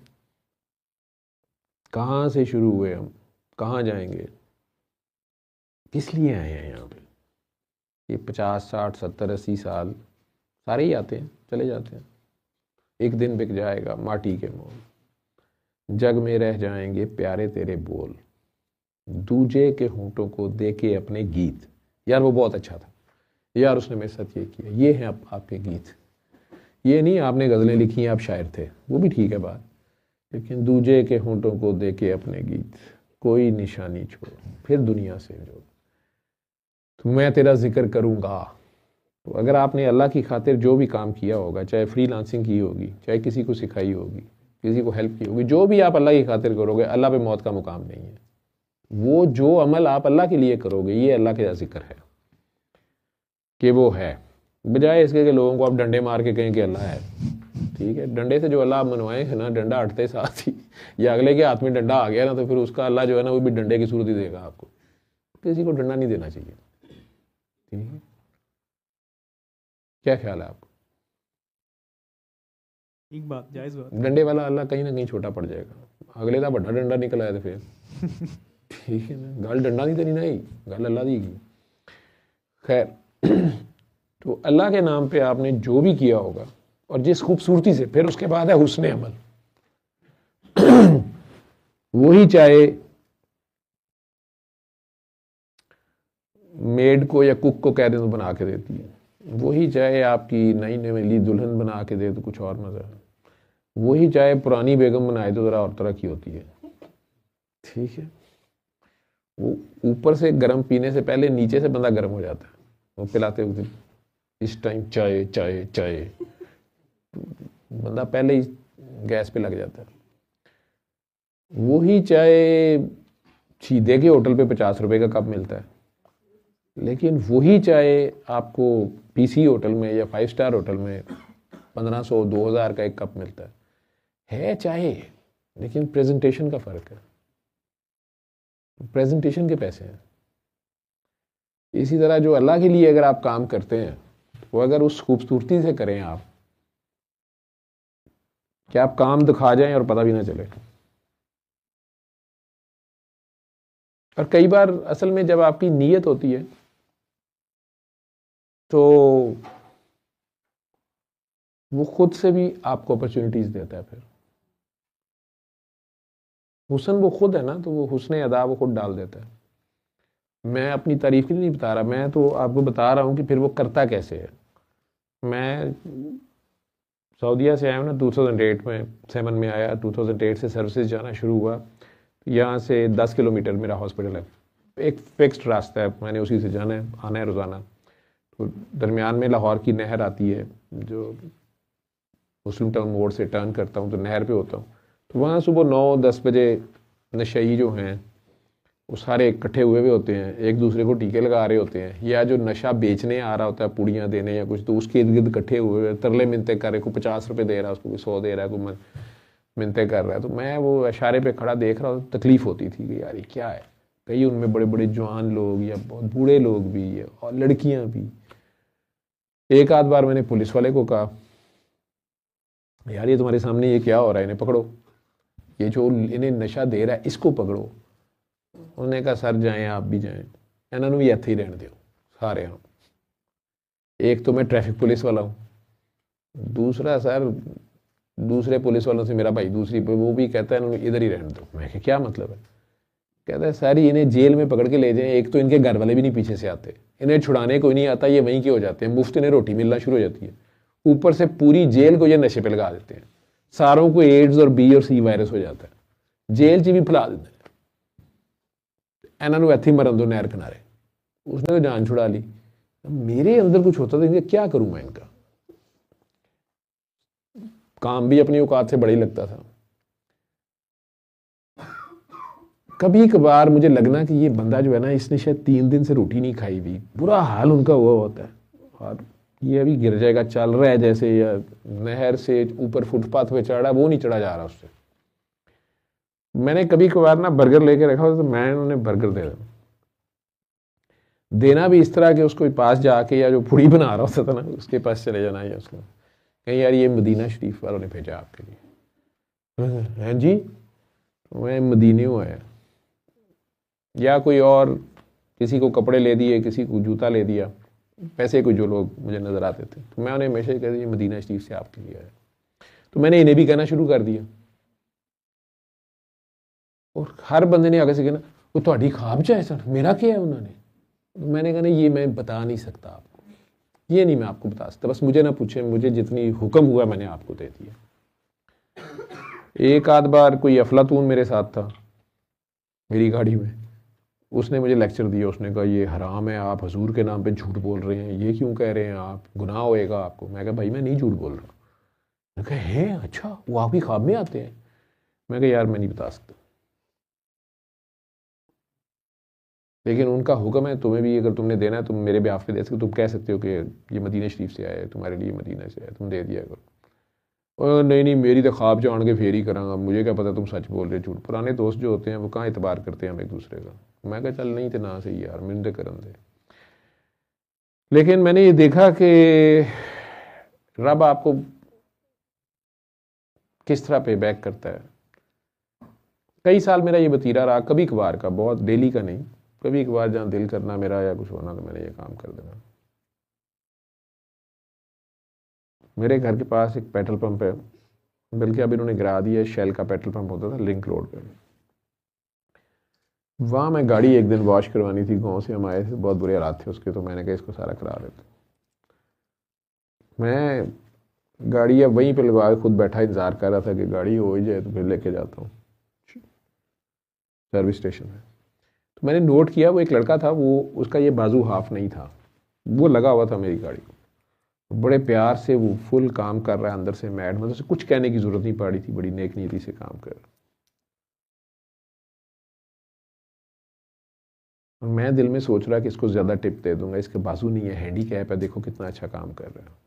कहाँ से शुरू हुए हम, कहाँ जाएंगे, किस लिए आए हैं यहाँ पे। ये 50 60 70 80 साल सारे ही आते हैं चले जाते हैं, एक दिन बिक जाएगा माटी के मोल, जग में रह जाएंगे प्यारे तेरे बोल, दूजे के होंठों को देके अपने गीत। यार वो बहुत अच्छा था यार, उसने मेरे साथ ये किया, ये हैं आपके गीत। ये नहीं आपने गज़लें लिखी हैं, आप शायर थे, वो भी ठीक है बात, लेकिन दूजे के होंठों को देके अपने गीत, कोई निशानी छोड़ फिर दुनिया से जो, तो मैं तेरा जिक्र करूँगा। तो अगर आपने अल्लाह की खातिर जो भी काम किया होगा, चाहे फ्रीलांसिंग की होगी, चाहे किसी को सिखाई होगी, किसी को हेल्प की होगी, जो भी आप अल्लाह की खातिर करोगे, अल्लाह पे मौत का मुकाम नहीं है। वो जो अमल आप अल्लाह के लिए करोगे, ये अल्लाह का जिक्र है कि वो है, बजाय इसके कि लोगों को आप डंडे मार के कहें कि अल्लाह है। ठीक है, डंडे से जो अल्लाह आप मनवाए है ना, डंडा हटते साथ ही या अगले के हाथ में डंडा आ गया ना, तो फिर उसका अल्लाह जो है ना, वो भी डंडे की सूरत ही देगा आपको। किसी को डंडा नहीं देना चाहिए, ठीक है। क्या ख्याल है आपको? ठीक बात, जायज़ बात। डंडे वाला अल्लाह कहीं ना कहीं छोटा पड़ जाएगा, अगले का बड़ा डंडा निकल आया तो फिर ठीक है ना, गल डंडा नहीं देनी ना ही गल अल्लाह दी की। खैर तो अल्लाह के नाम पे आपने जो भी किया होगा और जिस खूबसूरती से, फिर उसके बाद है हुस्न अमल। वही चाहे मेड को या कुक को कह दे तो बना के देती है, वही चाहे आपकी नई नवेली दुल्हन बना के दे तो कुछ और मज़ा है, वही चाहे पुरानी बेगम बनाए तो ज़रा और तरह की होती है। ठीक है, वो ऊपर से गर्म पीने से पहले नीचे से बंदा गर्म हो जाता है, वो पिलाते हुए इस टाइम चाय चाय चाय, बंदा पहले ही गैस पे लग जाता है। वही चाय सीधे के होटल पे 50 रुपए का कप मिलता है, लेकिन वही चाय आपको पीसी होटल में या 5 स्टार होटल में 1500 2000 का एक कप मिलता है चाय, लेकिन प्रेजेंटेशन का फ़र्क है, प्रेजेंटेशन के पैसे हैं। इसी तरह जो अल्लाह के लिए अगर आप काम करते हैं वो अगर उस खूबसूरती से करें आप, कि आप काम दिखा जाएं और पता भी ना चले। और कई बार असल में जब आपकी नीयत होती है तो वो खुद से भी आपको अपॉर्चुनिटीज देता है। फिर हुस्न वो खुद है ना, तो वो हुस्न अदा वो खुद डाल देता है। मैं अपनी तारीफ के लिए नहीं बता रहा, मैं तो आपको बता रहा हूँ कि फिर वो करता कैसे है। मैं सऊदीया से आया हूँ ना 2008 में, 7 में आया, 2008 से सर्विसेज जाना शुरू हुआ। यहाँ से 10 किलोमीटर मेरा हॉस्पिटल है, एक फिक्स्ड रास्ता है, मैंने उसी से जाना है, आना है रोज़ाना। तो दरमियान में लाहौर की नहर आती है, जो मुस्लिम टाउन मोड़ से टर्न करता हूँ तो नहर पे होता हूँ। तो वहाँ सुबह 9-10 बजे नशई जो हैं वो सारे इकट्ठे हुए हुए होते हैं, एक दूसरे को टीके लगा रहे होते हैं, या जो नशा बेचने आ रहा होता है पुड़ियाँ देने या कुछ, तो उसके इर्द गिर्द इकट्ठे हुए तरले मिनते कर रहे, को 50 रुपये दे रहा है, उसको कोई 100 दे रहा है, कोई मिनते कर रहा है। तो मैं वो इशारे पे खड़ा देख रहा हूँ, तकलीफ़ होती थी कि यार ये क्या है। कई उनमें बड़े बड़े जवान लोग या बहुत बूढ़े लोग भी और लड़कियाँ भी। एक आध बार मैंने पुलिस वाले को कहा यार ये तुम्हारे सामने ये क्या हो रहा है, इन्हें पकड़ो, ये जो इन्हें नशा दे रहा है इसको पकड़ो। उन्होंने कहा सर जाएं, आप भी जाएं, इन्होंने भी इत्थे ही रहने दो सारे। हम एक तो मैं ट्रैफिक पुलिस वाला हूँ, दूसरा सर दूसरे पुलिस वालों से मेरा भाई दूसरी पे, वो भी कहता है इन्होंने इधर ही रहने दो। मैं कहा क्या मतलब है? कहता है सर इन्हें जेल में पकड़ के ले जाएं, एक तो इनके घर वाले भी नहीं पीछे से आते, इन्हें छुड़ाने कोई नहीं आता, ये वहीं के हो जाते हैं, मुफ्त इन्हें रोटी मिलना शुरू हो जाती है, ऊपर से पूरी जेल को ये नशे पे लगा देते हैं, सारों को एड्स और बी और सी वायरस हो जाता है, जेल च भी फैला देते हैं। इन्होंने इत्थे मरन दो नहर किनारे। उसने तो जान छुड़ा ली। मेरे अंदर कुछ होता था, इनका क्या करूं मैं, इनका काम भी अपनी औकात से बड़ा ही लगता था। कभी कभार मुझे लगना कि ये बंदा जो है ना, इसने शायद 3 दिन से रोटी नहीं खाई हुई, बुरा हाल उनका हुआ होता है, और ये अभी गिर जाएगा, चल रहा है जैसे, या नहर से ऊपर फुटपाथ पे चढ़ा, वो नहीं चढ़ा जा रहा उससे। मैंने कभी कभार ना बर्गर लेके रखा तो मैं उन्हें बर्गर देना भी इस तरह के उसको पास जाके, या जो पूड़ी बना रहा होता था ना उसके पास चले जाना, या उसको कहीं यार ये मदीना शरीफ वालों ने भेजा आपके लिए, हैं जी मैं मदीने हूँ आया, या कोई और किसी को कपड़े ले दिए, किसी को जूता ले दिया, पैसे को जो लोग मुझे नज़र आते थे, तो मैं उन्हें हमेशा कह दिया मदीना शरीफ से आपके लिए आया। तो मैंने इन्हें भी कहना शुरू कर दिया, और हर बंदे ने आगे से कहना वो थोड़ी ख्वाब चाहे सर, मेरा क्या है उन्होंने। तो मैंने कहा नहीं ये मैं बता नहीं सकता आपको, ये नहीं मैं आपको बता सकता, बस मुझे ना पूछे, मुझे जितनी हुक्म हुआ मैंने आपको दे दिया। एक आध बार कोई अफलातून मेरे साथ था मेरी गाड़ी में, उसने मुझे लेक्चर दिया, उसने कहा ये हराम है, आप हजूर के नाम पे झूठ बोल रहे हैं, ये क्यों कह रहे हैं आप, गुनाह होएगा आपको। मैं कहा भाई मैं नहीं झूठ बोल रहा। मैं कहा है अच्छा वो आपकी ख्वाब में आते हैं? मैं कहा यार मैं नहीं बता सकता, लेकिन उनका हुक्म है, तुम्हें भी अगर तुमने देना है तुम मेरे ब्याह पे दे सकते, तुम कह सकते हो कि ये मदीना शरीफ से आया है, तुम्हारे लिए मदीना से आया, तुम दे दिया करो। और नहीं नहीं मेरी तो ख्वाब जान के फेर ही करांगा, मुझे क्या पता तुम सच बोल रहे झूठ। पुराने दोस्त जो होते हैं वो कहाँ इतबार करते हैं हम एक दूसरे का। मैं कहा चल नहीं तो ना सही यार, मिलते करन दे। लेकिन मैंने ये देखा कि रब आपको किस तरह पे बैक करता है। कई साल मेरा ये वतीरा रहा, कभी कभार का, बहुत डेली का नहीं, कभी कभार जहाँ दिल करना मेरा या कुछ होना तो मैंने ये काम कर देना। मेरे घर के पास एक पेट्रोल पंप है, बल्कि अब इन्होंने गिरा दिया है, शेल का पेट्रोल पंप होता था लिंक रोड पे। वहाँ मैं गाड़ी एक दिन वॉश करवानी थी, गांव से हम आए थे, बहुत बुरे हालात थे उसके, तो मैंने कहा इसको सारा करा देते। मैं गाड़ी अब वहीं पे लगा के खुद बैठा इंतज़ार कर रहा था कि गाड़ी हो ही जाए तो फिर लेके जाता हूँ सर्विस स्टेशन में। तो मैंने नोट किया वो एक लड़का था, वो उसका ये बाजू हाफ नहीं था, वो लगा हुआ था मेरी गाड़ी को, बड़े प्यार से वो फुल काम कर रहा है अंदर से, मैड, मतलब से कुछ कहने की ज़रूरत नहीं पड़ी थी, बड़ी नेक नीयती से काम कर रहा। और मैं दिल में सोच रहा कि इसको ज़्यादा टिप दे दूंगा, इसके बाजू नहीं है, हैंडीकैप है, देखो कितना अच्छा काम कर रहा है।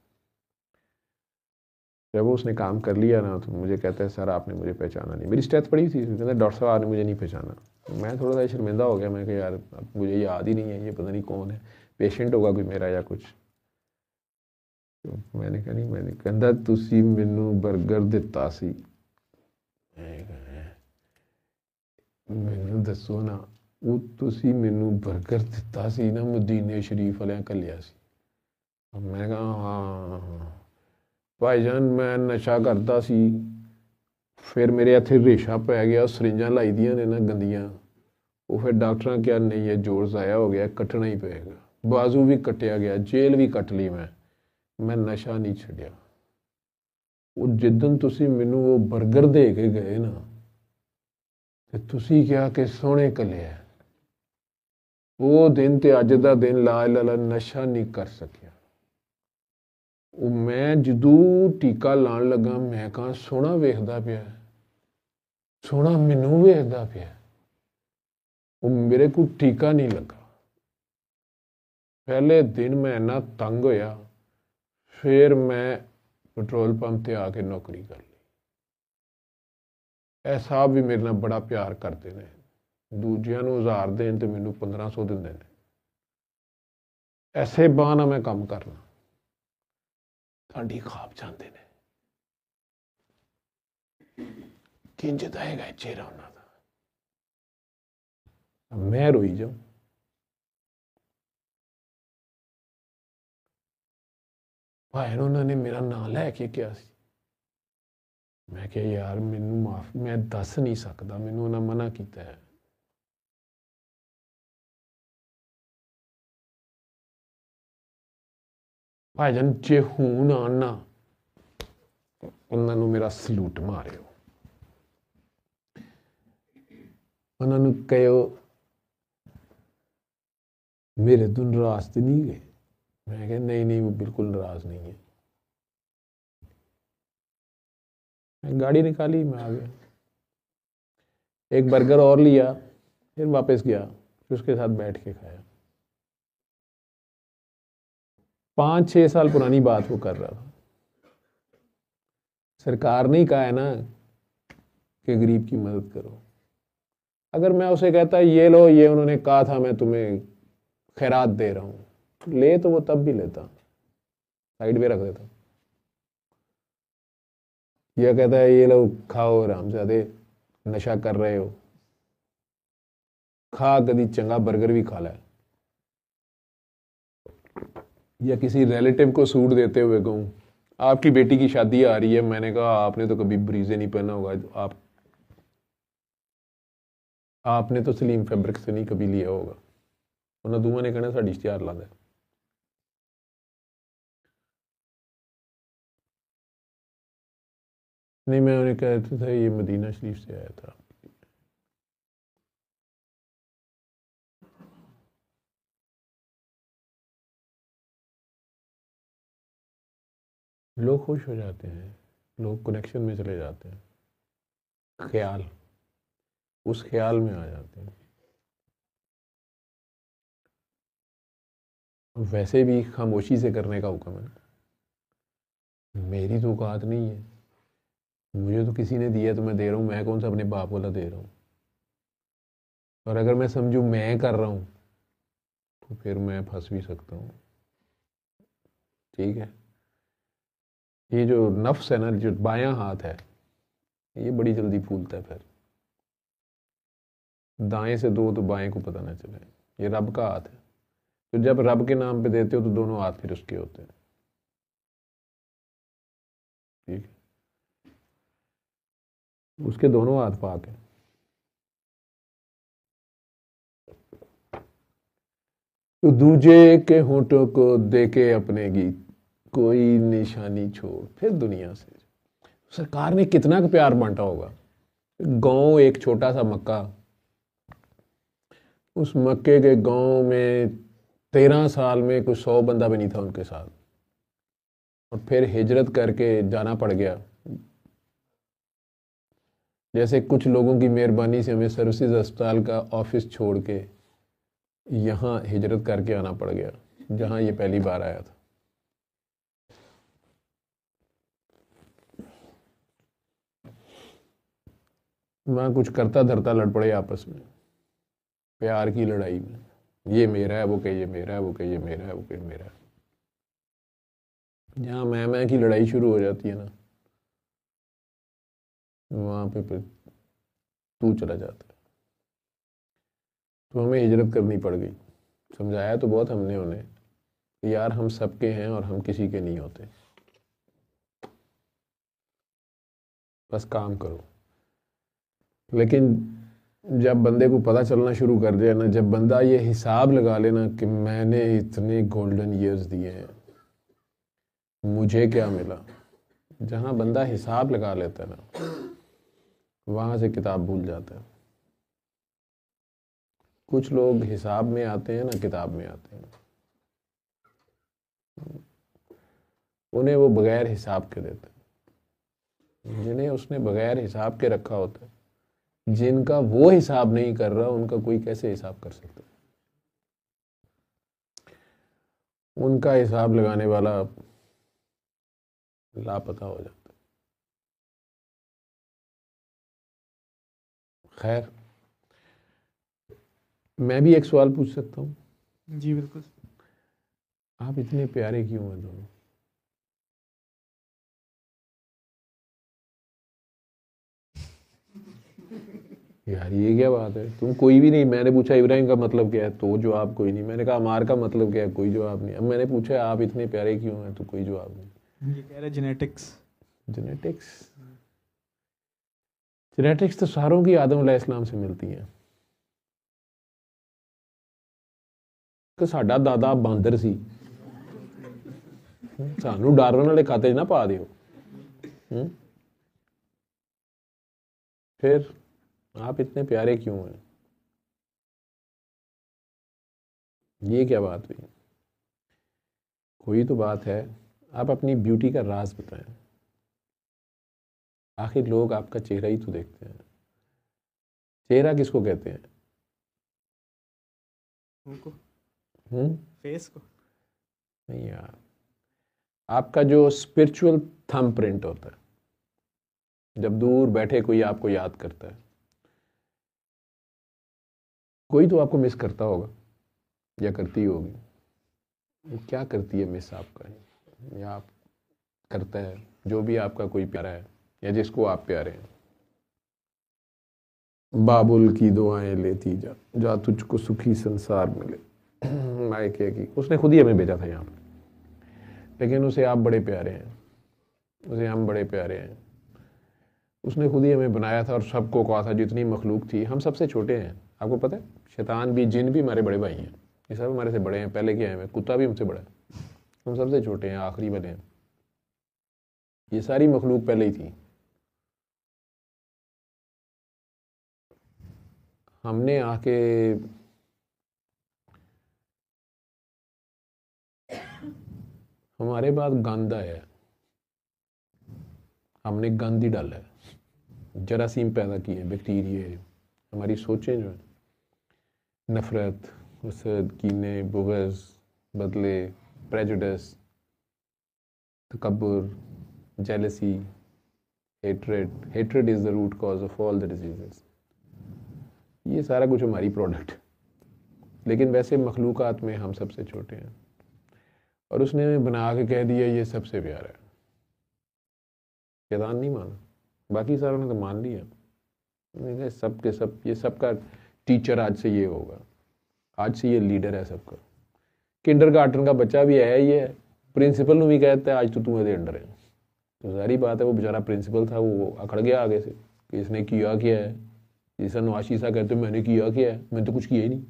जब वो उसने काम कर लिया ना तो मुझे कहता है सर आपने मुझे पहचाना नहीं, मेरी स्टेथ पड़ी थी, कहता डॉक्टर साहब आपने मुझे नहीं पहचाना। मैं थोड़ा सा शर्मिंदा हो गया, मैं कहा यार अब मुझे याद ही नहीं है, ये पता नहीं कौन है, पेशेंट होगा कोई मेरा या कुछ। तो मैंने कहा नहीं, मैंने कहता तुसी मैनू बर्गर दिता सी, मैनू दसो ना वो तुसी मैनू बर्गर दिता सी ना मदीने शरीफ वालियां घल्लिया सी। मैं कहा हाँ भाईजान मैं नशा करता सी, फिर मेरे इत्थे रेशा पै गया, सरिंजां लाई दियां ने ना गंदियां, वो फिर डॉक्टर क्या नहीं है जोर ज़ाया हो गया, कट्टना ही पेगा, बाजू भी कट्टिया गया, जेल भी कट ली मैं नशा नहीं छड्डिया। वो जिद्दन तुसी मैनू वो बर्गर दे के गए ना ते तुसी क्या कि सोहने घल्लिया, वो दिन ते अज दा दिन ला ला नशा नहीं कर सकिया। मैं जदों टीका लान लगा मैं कहा सोहना वेखदा पिया, सोहना मैनू वेखदा पिया, वो मेरे को टीका नहीं लगा। पहले दिन मैं इन्ना तंग होया, फिर मैं पेट्रोल पंप ते आके नौकरी कर ली। ਇਹ साहब भी मेरे नाल बड़ा प्यार करते हैं, दूजिਆਂ ਨੂੰ 1000 देन तो मैनू 1500 ਦਿੰਦੇ ਨੇ, ऐसे बहाना मैं काम करना, साडी खाब जाते हैं किंज दा है चेहरा उन्हां दा, मैं रोई जाऊं। भाई उन्होंने मेरा नाम लैके क्या सी, मैं क्या यार मैनू माफ, मैं दस नहीं सकता, मैनू उन्हें मना किया है। भाईजान जे हूं आना उन्होंने मेरा सलूट मारियो, उन्होंने कहो मेरे तो नाराज तो नहीं गए। मैं कहा नहीं नहीं वो बिल्कुल नाराज नहीं है। मैं गाड़ी निकाली, मैं आ गया, एक बर्गर और लिया, फिर वापस गया, फिर उसके साथ बैठ के खाया। 5-6 साल पुरानी बात वो कर रहा था। सरकार ने कहा है ना कि गरीब की मदद करो, अगर मैं उसे कहता ये लो ये उन्होंने कहा था मैं तुम्हें खैरात दे रहा हूँ, ले तो वो तब भी लेता, साइड में रख देता। यह कहता है ये लो खाओ रामजादे, नशा कर रहे हो, खा कभी चंगा बर्गर भी खा ला। या किसी रिलेटिव को सूट देते हुए कहूँ आपकी बेटी की शादी आ रही है, मैंने कहा आपने तो कभी ब्रीजे नहीं पहना होगा, आपने तो सलीम फैब्रिक से नहीं कभी लिया होगा, उन्होंने दूमा ने कहना साड़ी इश्तिहार ला दे। नहीं मैं उन्हें कहता था ये मदीना शरीफ से आया था। लोग खुश हो जाते हैं, लोग कनेक्शन में चले जाते हैं, ख्याल उस ख्याल में आ जाते हैं। वैसे भी खामोशी से करने का हुक्म है, मेरी तो औकात नहीं है, मुझे तो किसी ने दिया तो मैं दे रहा हूँ, मैं कौन सा अपने बाप वाला दे रहा हूँ। और अगर मैं समझूँ मैं कर रहा हूँ तो फिर मैं फंस भी सकता हूँ। ठीक है, ये जो नफ्स है ना, जो बायां हाथ है, ये बड़ी जल्दी फूलता है। फिर दाएं से दो तो बाएं को पता ना चले, ये रब का हाथ है। तो जब रब के नाम पे देते हो तो दोनों हाथ फिर उसके होते हैं। ठीक है, उसके दोनों हाथ पाक हैं। तो दूजे के होठों को देके अपने गीत, कोई निशानी छोड़ फिर दुनिया से। सरकार ने कितना प्यार बांटा होगा। गांव एक छोटा सा मक्का, उस मक्के के गांव में 13 साल में कुछ 100 बंदा भी नहीं था उनके साथ, और फिर हिजरत करके जाना पड़ गया। जैसे कुछ लोगों की मेहरबानी से हमें सर्विसेज अस्पताल का ऑफिस छोड़ के यहाँ हिजरत करके आना पड़ गया, जहाँ ये पहली बार आया था। वहाँ कुछ करता धरता लड़ पड़े आपस में, प्यार की लड़ाई में। ये मेरा है, वो कहे ये मेरा है, वो कहे ये मेरा है, वो कहे मेरा है। जहाँ मैं की लड़ाई शुरू हो जाती है ना, वहाँ पे फिर तू चला जाता है। तो हमें हिजरत करनी पड़ गई। समझाया तो बहुत हमने उन्हें कि यार हम सबके हैं और हम किसी के नहीं होते, बस काम करो। लेकिन जब बंदे को पता चलना शुरू कर दिया ना, जब बंदा ये हिसाब लगा लेना कि मैंने इतने गोल्डन ईयर्स दिए हैं, मुझे क्या मिला, जहाँ बंदा हिसाब लगा लेता है ना, वहाँ से किताब भूल जाता है। कुछ लोग हिसाब में आते हैं ना, किताब में आते हैं। उन्हें वो बगैर हिसाब के देते हैं, जिन्हें उसने बगैर हिसाब के रखा होता है। जिनका वो हिसाब नहीं कर रहा, उनका कोई कैसे हिसाब कर सकता है। उनका हिसाब लगाने वाला लापता हो जाता है। खैर, मैं भी एक सवाल पूछ सकता हूँ? जी बिल्कुल। आप इतने प्यारे क्यों हैं दोनों? यार ये क्या बात है, तुम कोई भी नहीं। मैंने पूछा इब्राहिम का मतलब क्या है, तो जवाब कोई नहीं। मैंने कहा अमार का मतलब क्या है, कोई जवाब नहीं। अब मैंने पूछा आप इतने प्यारे क्यों हैं, तो कोई जवाब नहीं। ये कह रहे जेनेटिक्स। जेनेटिक्स, जेनेटिक्स तो सारों की आदम अलैहिस्सलाम से मिलती हैं। कि साडा दादा बांदर सी, सानू डार्विन वाले खाते ना पा दियो। फिर आप इतने प्यारे क्यों हैं, ये क्या बात हुई? कोई तो बात है। आप अपनी ब्यूटी का राज बताएं। आखिर लोग आपका चेहरा ही तो देखते हैं। चेहरा किसको कहते हैं? उनको फेस को नहीं यार, आपका जो स्पिरिचुअल थंब प्रिंट होता है, जब दूर बैठे कोई आपको याद करता है, कोई तो आपको मिस करता होगा या करती होगी। वो क्या करती है मिस आपका, या आप करता है, जो भी आपका कोई प्यारा है या जिसको आप प्यारे हैं। बाबुल की दुआएं लेती जा, जा तुझको सुखी संसार मिले। मायके की, उसने खुद ही हमें भेजा था यहाँ पर, लेकिन उसे आप बड़े प्यारे हैं, उसे हम बड़े प्यारे हैं। उसने खुद ही हमें बनाया था और सबको कहा था, जितनी मखलूक थी। हम सबसे छोटे हैं, आपको पता है। शैतान भी, जिन भी हमारे बड़े भाई हैं। ये सब हमारे से बड़े हैं, पहले के आए हैं। कुत्ता भी हमसे बड़ा है। हम सबसे छोटे हैं, आखिरी वाले हैं। ये सारी मखलूक पहले ही थी। हमने आके हमारे पास गंद है, हमने गंद ही डाला है, जरासीम पैदा किए, बैक्टीरिया। हमारी सोचें जो है, नफरत, हसद, कीने, बुग़्ज़, बदले, प्रेजुडिस, तकब्बुर, jealousy, hatred. Hatred is the root cause of all the diseases. ये सारा कुछ हमारी प्रोडक्ट। लेकिन वैसे मखलूक़ात में हम सबसे छोटे हैं, और उसने बना के कह दिया ये सबसे प्यारा है। शैतान नहीं माना, बाकी सारों ने तो मान लिया। मैंने कहा सब के सब, ये सबका टीचर आज से ये होगा, आज से ये लीडर है सबका। किंडरगार्टन का बच्चा भी है ही है, प्रिंसिपल ਨੂੰ भी कहता है आज तो तू मेरे अंडर है। तो सारी बात है, वो बेचारा प्रिंसिपल था, वो अकड़ गया आगे से कि इसने किया क्या है। जैसा नवाशी सा कहते मैंने किया क्या है, मैंने तो कुछ किया ही नहीं,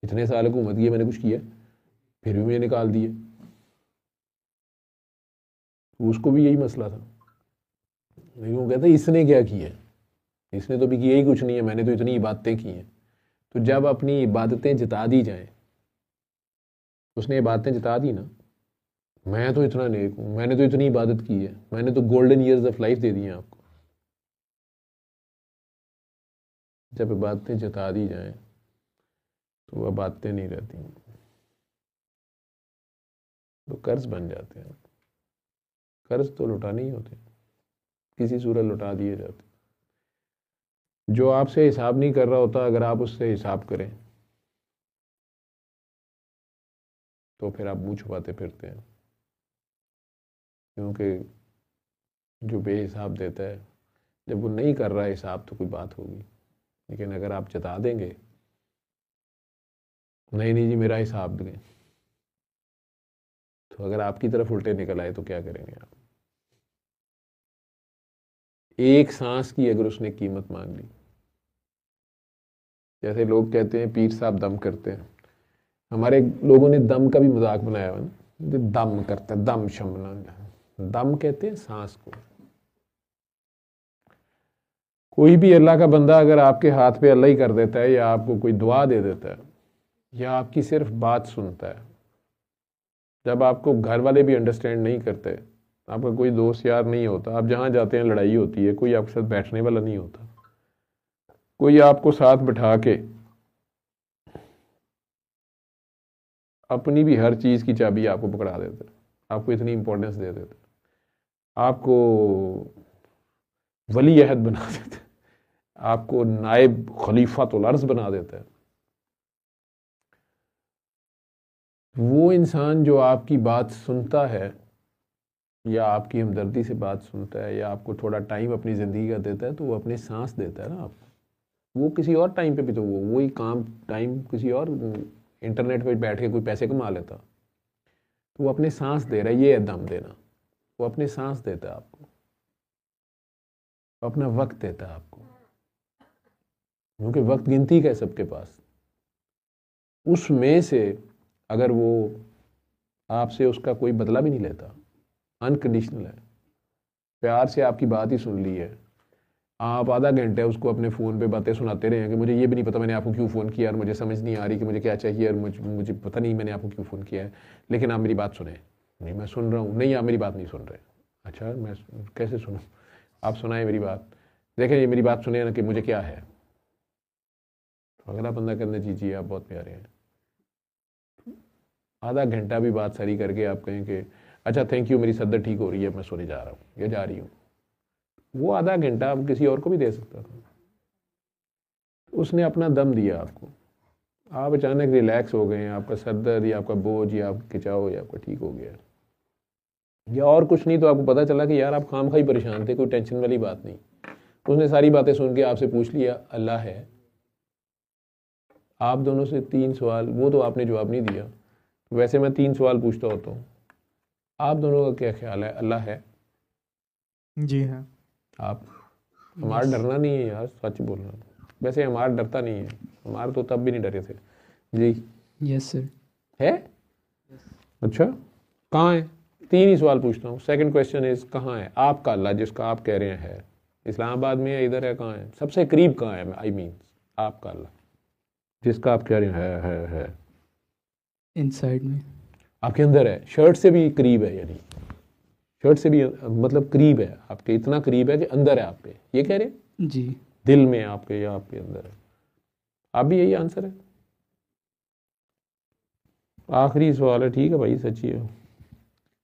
इतने साल हुकूमत की मैंने कुछ किया, फिर भी मुझे निकाल दिए। उसको भी यही मसला था, लेकिन वो कहता इसने क्या किया, इसने तो भी किया ही कुछ नहीं है, मैंने तो इतनी इबादतें की हैं। तो जब अपनी इबादतें जिता दी जाएं, उसने इबादतें जिता दी ना, मैं तो इतना नेक हूँ, मैंने तो इतनी इबादत की है, मैंने तो गोल्डन ईयर्स ऑफ लाइफ दे दिए हैं आपको। जब इबादतें जिता दी जाएं तो वह बातें नहीं रहती, तो कर्ज बन जाते हैं। कर्ज तो लुटाने ही होते, किसी सूरत लुटा दिए जाते। जो आपसे हिसाब नहीं कर रहा होता, अगर आप उससे हिसाब करें तो फिर आप मुंह छुपाते फिरते हैं, क्योंकि जो बेहिसाब देता है, जब वो नहीं कर रहा है हिसाब तो कोई बात होगी। लेकिन अगर आप जता देंगे नहीं नहीं जी मेरा हिसाब दें, तो अगर आपकी तरफ उल्टे निकल आए तो क्या करेंगे आप। एक सांस की अगर उसने कीमत मांग ली, जैसे लोग कहते हैं पीर साहब दम करते हैं, हमारे लोगों ने दम का भी मजाक बनाया हुआ ना, दम करता है, दम शमना, दम कहते हैं सांस को। कोई भी अल्लाह का बंदा अगर आपके हाथ पे अल्लाह ही कर देता है, या आपको कोई दुआ दे देता है, या आपकी सिर्फ बात सुनता है, जब आपको घर वाले भी अंडरस्टैंड नहीं करते, आपका कोई दोस्त यार नहीं होता, आप जहाँ जाते हैं लड़ाई होती है, कोई आपके साथ बैठने वाला नहीं होता, कोई आपको साथ बिठा के अपनी भी हर चीज़ की चाबी आपको पकड़ा देता है, आपको इतनी इंपॉर्टेंस दे देता है, आपको वली अहद बना देता है, आपको नायब खलीफातुल अर्ज़ बना देता है। वो इंसान जो आपकी बात सुनता है, या आपकी हमदर्दी से बात सुनता है, या आपको थोड़ा टाइम अपनी ज़िंदगी का देता है, तो वो अपने सांस देता है ना आपको। वो किसी और टाइम पे भी तो वही काम टाइम किसी और इंटरनेट पे बैठ के कोई पैसे कमा लेता, तो वो अपने सांस दे रहा है, ये है दम देना। वो अपने सांस देता है आपको, अपना वक्त देता है आपको, क्योंकि वक्त गिनती का है सबके पास। उसमें से अगर वो आपसे उसका कोई बदला भी नहीं लेता, अनकंडीशनल है, प्यार से आपकी बात ही सुन ली है, आप आधा घंटा उसको अपने फ़ोन पे बातें सुनाते रहे हैं कि मुझे ये भी नहीं पता मैंने आपको क्यों फ़ोन किया, और मुझे समझ नहीं आ रही कि मुझे क्या चाहिए, और मुझे पता नहीं मैंने आपको क्यों फ़ोन किया है, लेकिन आप मेरी बात सुने। नहीं मैं सुन रहा हूँ, नहीं आप मेरी बात नहीं सुन रहे। अच्छा मैं कैसे सुनूँ, आप सुनाए मेरी बात, देखें ये मेरी बात सुने ना कि मुझे क्या है। तो अगला बंदा कहते जी जी आप बहुत प्यारे हैं। आधा घंटा भी बात सारी करके आप कहें कि अच्छा थैंक यू मेरी सदर ठीक हो रही है, मैं सोने जा रहा हूँ या जा रही हूँ, वो आधा घंटा आप किसी और को भी दे सकता था। उसने अपना दम दिया आपको, आप अचानक रिलैक्स हो गए, आपका सर दर्द या आपका बोझ या आपका खिंचाव या आपका ठीक हो गया, या और कुछ नहीं तो आपको पता चला कि यार आप खामखा ही परेशान थे, कोई टेंशन वाली बात नहीं। उसने सारी बातें सुन के आपसे पूछ लिया अल्लाह है, आप दोनों से 3 सवाल, वो तो आपने जवाब नहीं दिया, वैसे मैं 3 सवाल पूछता होता हूँ, आप दोनों का क्या ख्याल है, अल्लाह है? जी हाँ। आप, हमारा डरना नहीं है यार, सच बोलना, वैसे हमारा डरता नहीं है, हमारे तो तब भी नहीं डरे थे जी। Yes sir. है? अच्छा कहाँ है? 3 ही सवाल पूछता हूँ। सेकंड क्वेश्चन इज कहाँ है आपका अल्लाह जिसका आप कह रहे हैं है? इस्लामाबाद में है, इधर है, कहाँ है? सबसे करीब कहाँ है? आई मीन आपका अल्लाह जिसका आप कह रहे हैं है इनसाइड में, आपके अंदर है, शर्ट से भी करीब है, यानी शर्ट से भी मतलब करीब है आपके, इतना करीब है कि अंदर है आपके, ये कह रहे हैं? जी। दिल में आपके या आपके अंदर है? आप भी यही आंसर है? आखिरी सवाल है, ठीक है भाई सच्ची है,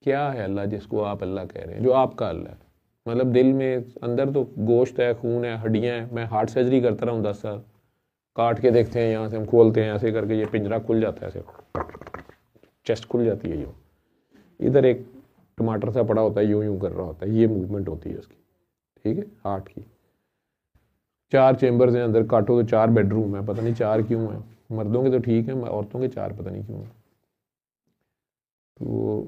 क्या है अल्लाह जिसको आप अल्लाह कह रहे हैं, जो आपका अल्लाह है? मतलब दिल में अंदर तो गोश्त है, खून है, हड्डियां हैं, मैं हार्ट सर्जरी करता रहा हूँ 10 साल, काट के देखते हैं, यहाँ से हम खोलते हैं ऐसे करके, ये पिंजरा खुल जाता है, ऐसे चेस्ट खुल जाती है, यूँ इधर एक टमाटर सा पड़ा होता है, यूं यूं कर रहा होता है, ये मूवमेंट होती है उसकी, ठीक है, हार्ट की। 4 चेम्बर्स हैं अंदर, काटो तो 4 बेडरूम है, पता नहीं 4 क्यों है। मर्दों के तो ठीक है, औरतों के 4 पता नहीं क्यों है। तो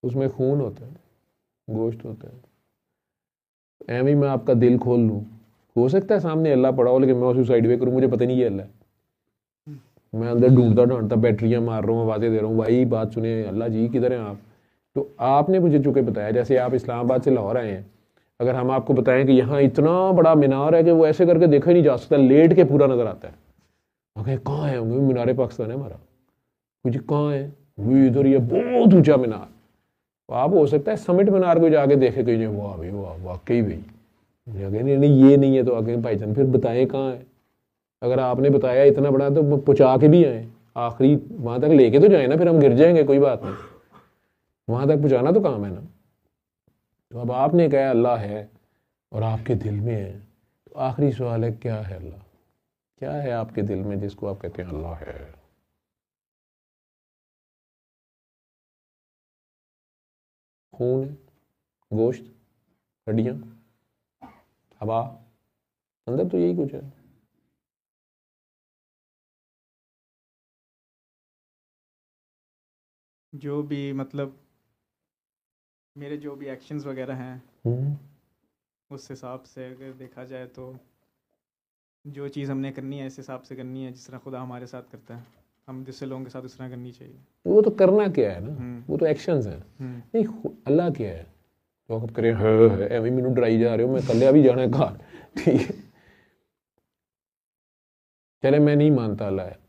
उसमें खून होता है, गोश्त होता है। एम ही मैं आपका दिल खोल लूँ, हो सकता है सामने अल्लाह पड़ा हो, लेकिन मैं उसे साइड वे करूँ, मुझे पता नहीं ये अल्लाह है। मैं अंदर ढूंढता ढूंढता बैटरियाँ मार रहा हूँ, आवाज़ें दे रहा हूँ, भाई बात सुनिए, अल्लाह जी किधर हैं आप। तो आपने मुझे चूँकि बताया, जैसे आप इस्लामाबाद से लाहौर आए हैं, अगर हम आपको बताएं कि यहाँ इतना बड़ा मीनार है कि वो ऐसे करके देखा ही नहीं जा सकता, लेट के पूरा नज़र आता है। ओके, कहाँ है? मीनार पाकिस्तान है हमारा। मुझे कहाँ है? वो इधर, ये बहुत ऊंचा मीनार। तो आप हो सकता है समिट मीनार को जाके देखे कहीं, वाह भाई वाह, वाकई भाई। नहीं नहीं ये नहीं है, तो आगे भाईजान फिर बताएं कहाँ है। अगर आपने बताया इतना बड़ा तो पहुँचा के भी आए, आखिरी वहाँ तक लेके तो जाए ना, फिर हम गिर जाएंगे, कोई बात नहीं, वहाँ तक पहुँचाना तो काम है ना। तो अब आपने कहा अल्लाह है और आपके दिल में है, तो आखिरी सवाल है, क्या है अल्लाह? क्या है आपके दिल में जिसको आप कहते हैं अल्लाह है? खून है, गोश्त, हड्डियाँ, हवा, अंदर तो यही कुछ है। जो भी मतलब मेरे जो भी एक्शंस वगैरह हैं, उस हिसाब से अगर देखा जाए तो जो चीज़ हमने करनी है इस हिसाब से करनी है, जिस तरह खुदा हमारे साथ करता है, हम दूसरे लोगों के साथ उस तरह करनी चाहिए। वो तो करना क्या है ना, वो तो एक्शंस हैं। नहीं, अल्लाह क्या है? तो आप करें एवं मैनू डराई जा रहे हो, मैं कल भी जाना है घर, ठीक है। चले, मैं नहीं मानता अल्लाह है।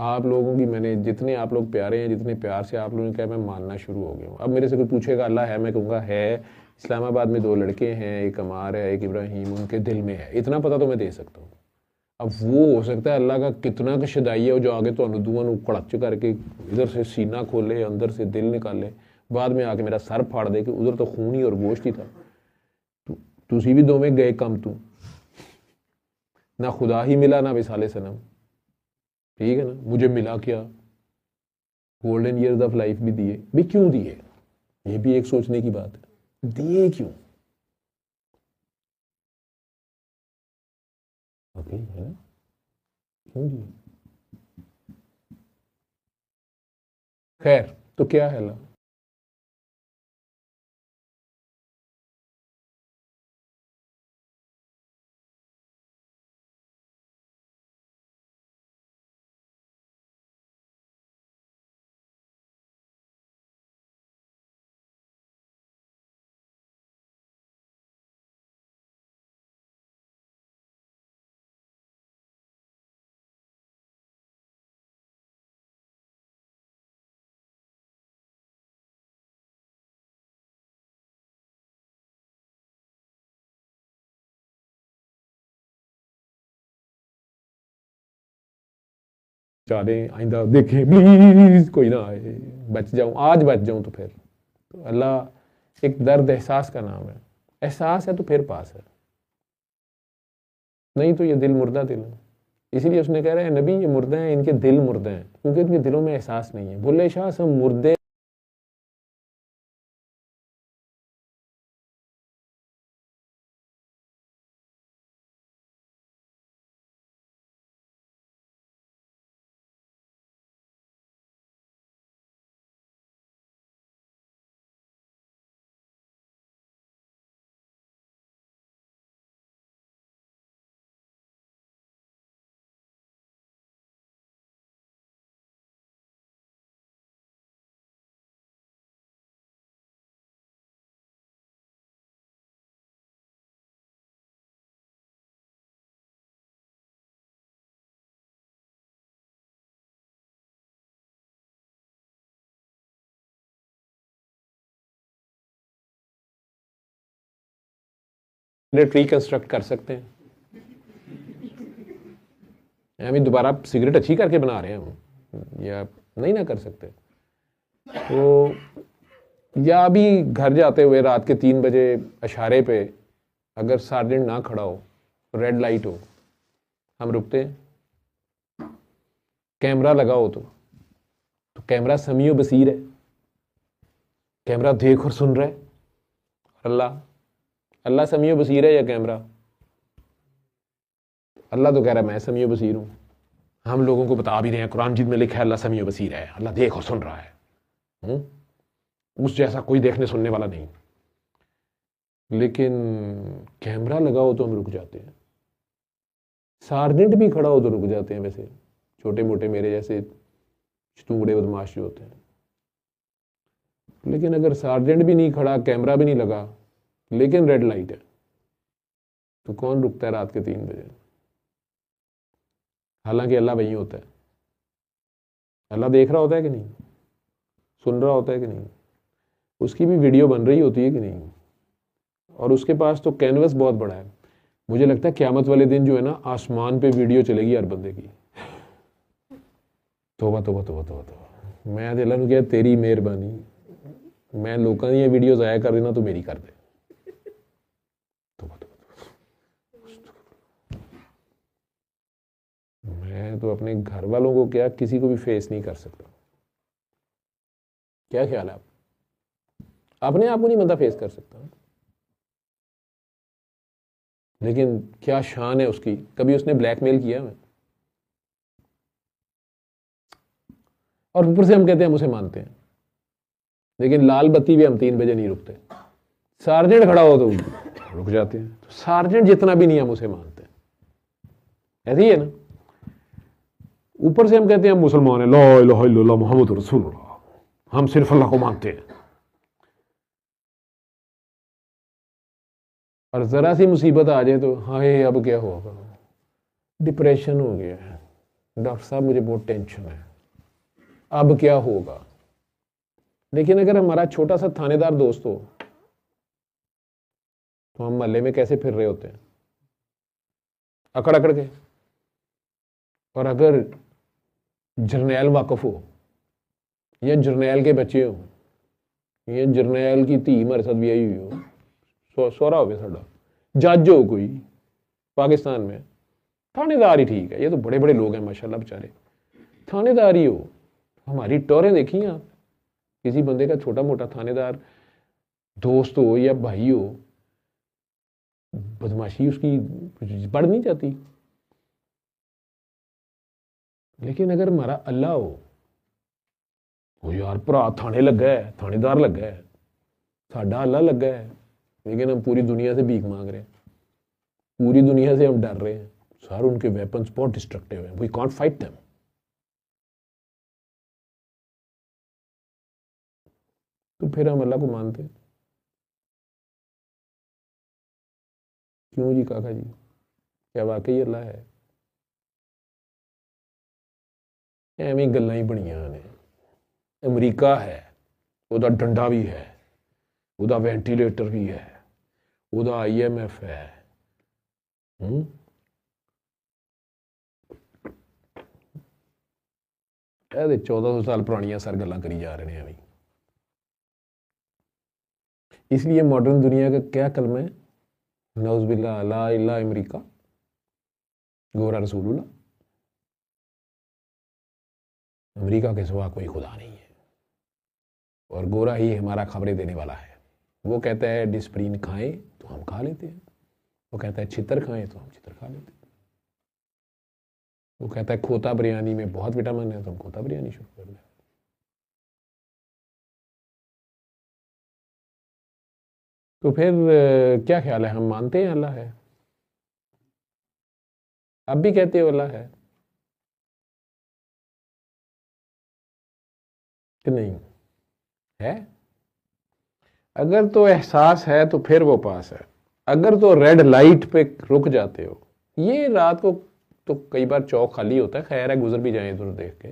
आप लोगों की, मैंने जितने आप लोग प्यारे हैं, जितने प्यार से आप लोगों ने कहा, मैं मानना शुरू हो गया हूँ। अब मेरे से कोई पूछेगा अल्लाह है, मैं कहूँगा है। इस्लामाबाद में 2 लड़के हैं, एक अमार है, एक इब्राहिम, उनके दिल में है, इतना पता तो मैं दे सकता हूँ। अब वो हो सकता है अल्लाह का कितना का शदाई हो, जो आगे तो दुआं कड़च करके इधर से सीना खोले, अंदर से दिल निकाले, बाद में आके मेरा सर फाड़ दे कि उधर तो खून ही और गोश्त ही था। तुसी भी दोवें गए कम, तू ना खुदा ही मिला ना विसाले सनम, ठीक है ना। मुझे मिला क्या? गोल्डन ईयर्स ऑफ लाइफ भी दिए, भी क्यों दिए? ये भी एक सोचने की बात है, दिए क्यों? ओके, है ना, क्यों दिए? खैर, तो क्या है अल्लाह? चाहे आइंदा देखें प्लीज, कोई ना आए, बच जाऊं, आज बच जाऊं तो फिर। तो अल्लाह एक दर्द एहसास का नाम है। एहसास है तो फिर पास है, नहीं तो ये दिल मुर्दा दिल है। इसीलिए उसने कह रहे हैं नबी ये मुर्दे हैं, इनके दिल मुर्दे हैं, क्योंकि इनके दिलों में एहसास नहीं है। बुल्ले शाह सब मुर्दे रिकंस्ट्रक्ट कर सकते हैं। अभी दोबारा सिगरेट अच्छी करके बना रहे हैं हम, या नहीं ना कर सकते। तो या अभी घर जाते हुए रात के 3 बजे इशारे पे अगर सार्जेंट ना खड़ा हो, रेड लाइट हो, हम रुकते हैं। कैमरा लगा हो तो कैमरा समीओ बसीर है, कैमरा देख और सुन रहा है। अल्लाह समीओ बसीर है या कैमरा? अल्लाह तो कह रहा है मैं समीओ बसीर हूँ। हम लोगों को बता भी रहे हैं, कुरान जिद में लिखा है अल्लाह समीओ बसीर है, अल्लाह देख और सुन रहा है। उस जैसा कोई देखने सुनने वाला नहीं। लेकिन कैमरा लगाओ तो हम रुक जाते हैं, सार्जेंट भी खड़ा हो तो रुक जाते हैं। वैसे छोटे मोटे मेरे जैसे चतुंगड़े बदमाश जो होते हैं, लेकिन अगर सार्जेंट भी नहीं खड़ा, कैमरा भी नहीं लगा, लेकिन रेड लाइट है, तो कौन रुकता है रात के 3 बजे? हालांकि अल्लाह वहीं होता है। अल्लाह देख रहा होता है कि नहीं, सुन रहा होता है कि नहीं, उसकी भी वीडियो बन रही होती है कि नहीं, और उसके पास तो कैनवस बहुत बड़ा है। मुझे लगता है क़यामत वाले दिन जो है ना, आसमान पे वीडियो चलेगी हर बंदे की। तोबा तोबा तोबा तोबा तोबा। मैं तो अल्लाह नूं कहा तेरी मेहरबानी, मैं लोगों दी वीडियो ज़ाया कर देना, तो मेरी कर दे। तोबा तोबा। मैं तो अपने घर वालों को क्या, किसी को भी फेस नहीं कर सकता। क्या ख्याल है आप? अपने आप को नहीं बंदा फेस कर सकता, लेकिन क्या शान है उसकी। कभी उसने ब्लैकमेल किया हमें? और ऊपर से हम कहते हैं हम उसे मानते हैं, लेकिन लाल बत्ती भी हम 3 बजे नहीं रुकते। सार्जेंट खड़ा हो तो रुक जाते हैं। तो सार्जेंट जितना भी नहीं हम उसे मानते, ऐसे ही है ना। ऊपर से हम कहते हैं हम मुसलमान हैं, ला इलाहा इल्लल्लाह मुहम्मद रसूलुल्लाह, हम सिर्फ अल्लाह को मानते हैं। और जरा सी मुसीबत आ जाए तो हाय अब क्या होगा, डिप्रेशन हो गया है, डॉक्टर साहब मुझे बहुत टेंशन है, अब क्या होगा। लेकिन अगर हमारा छोटा सा थानेदार दोस्त हो तो हम मोहल्ले में कैसे फिर रहे होते हैं, अकड़ अकड़ के। और अगर जर्नैल वाकफ हो, या जर्नैल के बच्चे हो, या जर्नैल की धी हमारे साथ भी आई हुई हो, सोहरा हो साडा, जज हो कोई पाकिस्तान में, थानेदार ही ठीक है। ये तो बड़े बड़े लोग हैं माशाल्लाह बेचारे, थानेदार ही हो। हमारी टोरें देखी आप, किसी बंदे का छोटा मोटा थानेदार दोस्त हो या भाई हो, बदमाशी उसकी बढ़ नहीं जाती। लेकिन अगर हमारा अल्लाह हो, वो यार भरा थाने लगा है, थानेदार लगा है, साडा अल्लाह लगा है, लेकिन हम पूरी दुनिया से भीख मांग रहे हैं, पूरी दुनिया से हम डर रहे हैं। सर उनके वेपन्स बहुत डिस्ट्रक्टिव हैं, वी कांट फाइट देम। तो फिर हम अल्लाह को मानते हैं क्यों जी? काका जी, क्या वाकई अल्लाह है? एवें गल्लां ही बणियां ने। अमरीका है, उहदा डंडा भी है, उहदा वेंटीलेटर भी है, उहदा IMF है। ਇਹ 1400 साल पुरानियां सर गल्लां करी जा रहे हैं अभी। इसलिए मॉडर्न दुनिया का क्या कलमा है? नौज़ुबिल्लाह, ला इलाहा अमरीका, गोरा रसूलुल्लाह। अमरीका के सिवा कोई खुदा नहीं है, और गोरा ही हमारा खबरें देने वाला है। वो कहता है डिस्प्रीन खाएं तो हम खा लेते हैं, वो कहता है छितर खाएं तो हम छितर खा लेते हैं, वो कहता है खोता बिरयानी में बहुत विटामिन है तो हम खोता बिरयानी शुरू कर दें। तो फिर क्या ख्याल है, हम मानते हैं अल्लाह है? अब भी कहते हो अल्लाह है कि नहीं है? अगर तो एहसास है तो फिर वो पास है। अगर तो रेड लाइट पे रुक जाते हो, ये रात को तो कई बार चौक खाली होता है, खैर है गुजर भी जाए इधर देख के,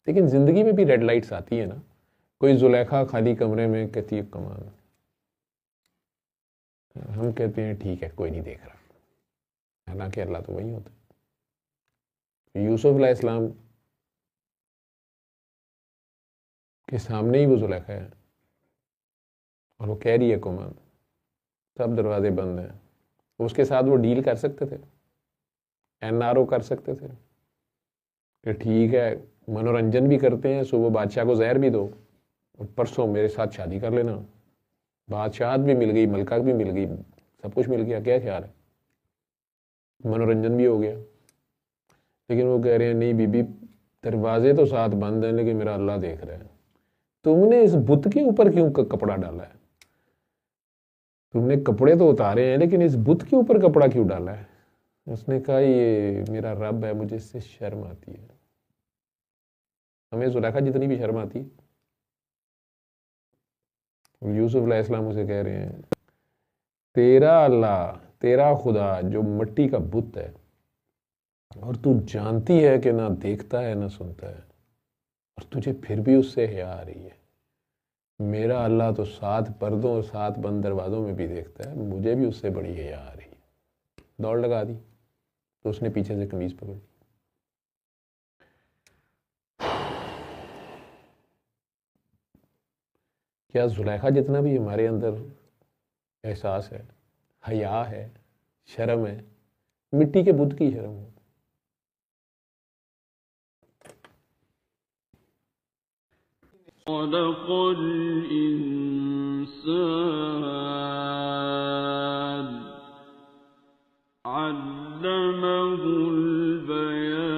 लेकिन जिंदगी में भी रेड लाइट्स आती है ना। कोई जुलेखा खाली कमरे में कहती है कमान, हम कहते हैं ठीक है कोई नहीं देख रहा, हालांकि अल्लाह तो वही होता है। यूसुफ अलैहिस्सलाम के सामने ही वो जुलेखा है और वो कह रही है कुमान, सब दरवाजे बंद हैं। उसके साथ वो डील कर सकते थे, NRO कर सकते थे कि ठीक है मनोरंजन भी करते हैं, सुबह बादशाह को जहर भी दो और परसों मेरे साथ शादी कर लेना। बादशाहत भी मिल गई, मलका भी मिल गई, सब कुछ मिल गया, क्या ख्याल है? मनोरंजन भी हो गया। लेकिन वो कह रहे हैं नहीं बीबी, दरवाजे तो साथ बंद हैं लेकिन मेरा अल्लाह देख रहा है। तुमने इस बुत के ऊपर क्यों कपड़ा डाला है? तुमने कपड़े तो उतारे हैं लेकिन इस बुत के ऊपर कपड़ा क्यों डाला है? उसने कहा ये मेरा रब है, मुझे इससे शर्म आती है। हमें जुलेखा जितनी भी शर्म आती है, यूसुफ अलैहिस्सलाम उसे कह रहे हैं तेरा अल्लाह, तेरा खुदा जो मिट्टी का बुत है और तू जानती है कि ना देखता है ना सुनता है, और तुझे फिर भी उससे हया आ रही है। मेरा अल्लाह तो 7 पर्दों और 7 बंद दरवाज़ों में भी देखता है, मुझे भी उससे बड़ी हया आ रही है। दौड़ लगा दी तो उसने पीछे से कमीज पकड़ ली। क्या जुलेखा जितना भी हमारे अंदर एहसास है, हया है, शर्म है, मिट्टी के बुत की शर्म है? खलक़ल इंसान अल्लमहुल बयान।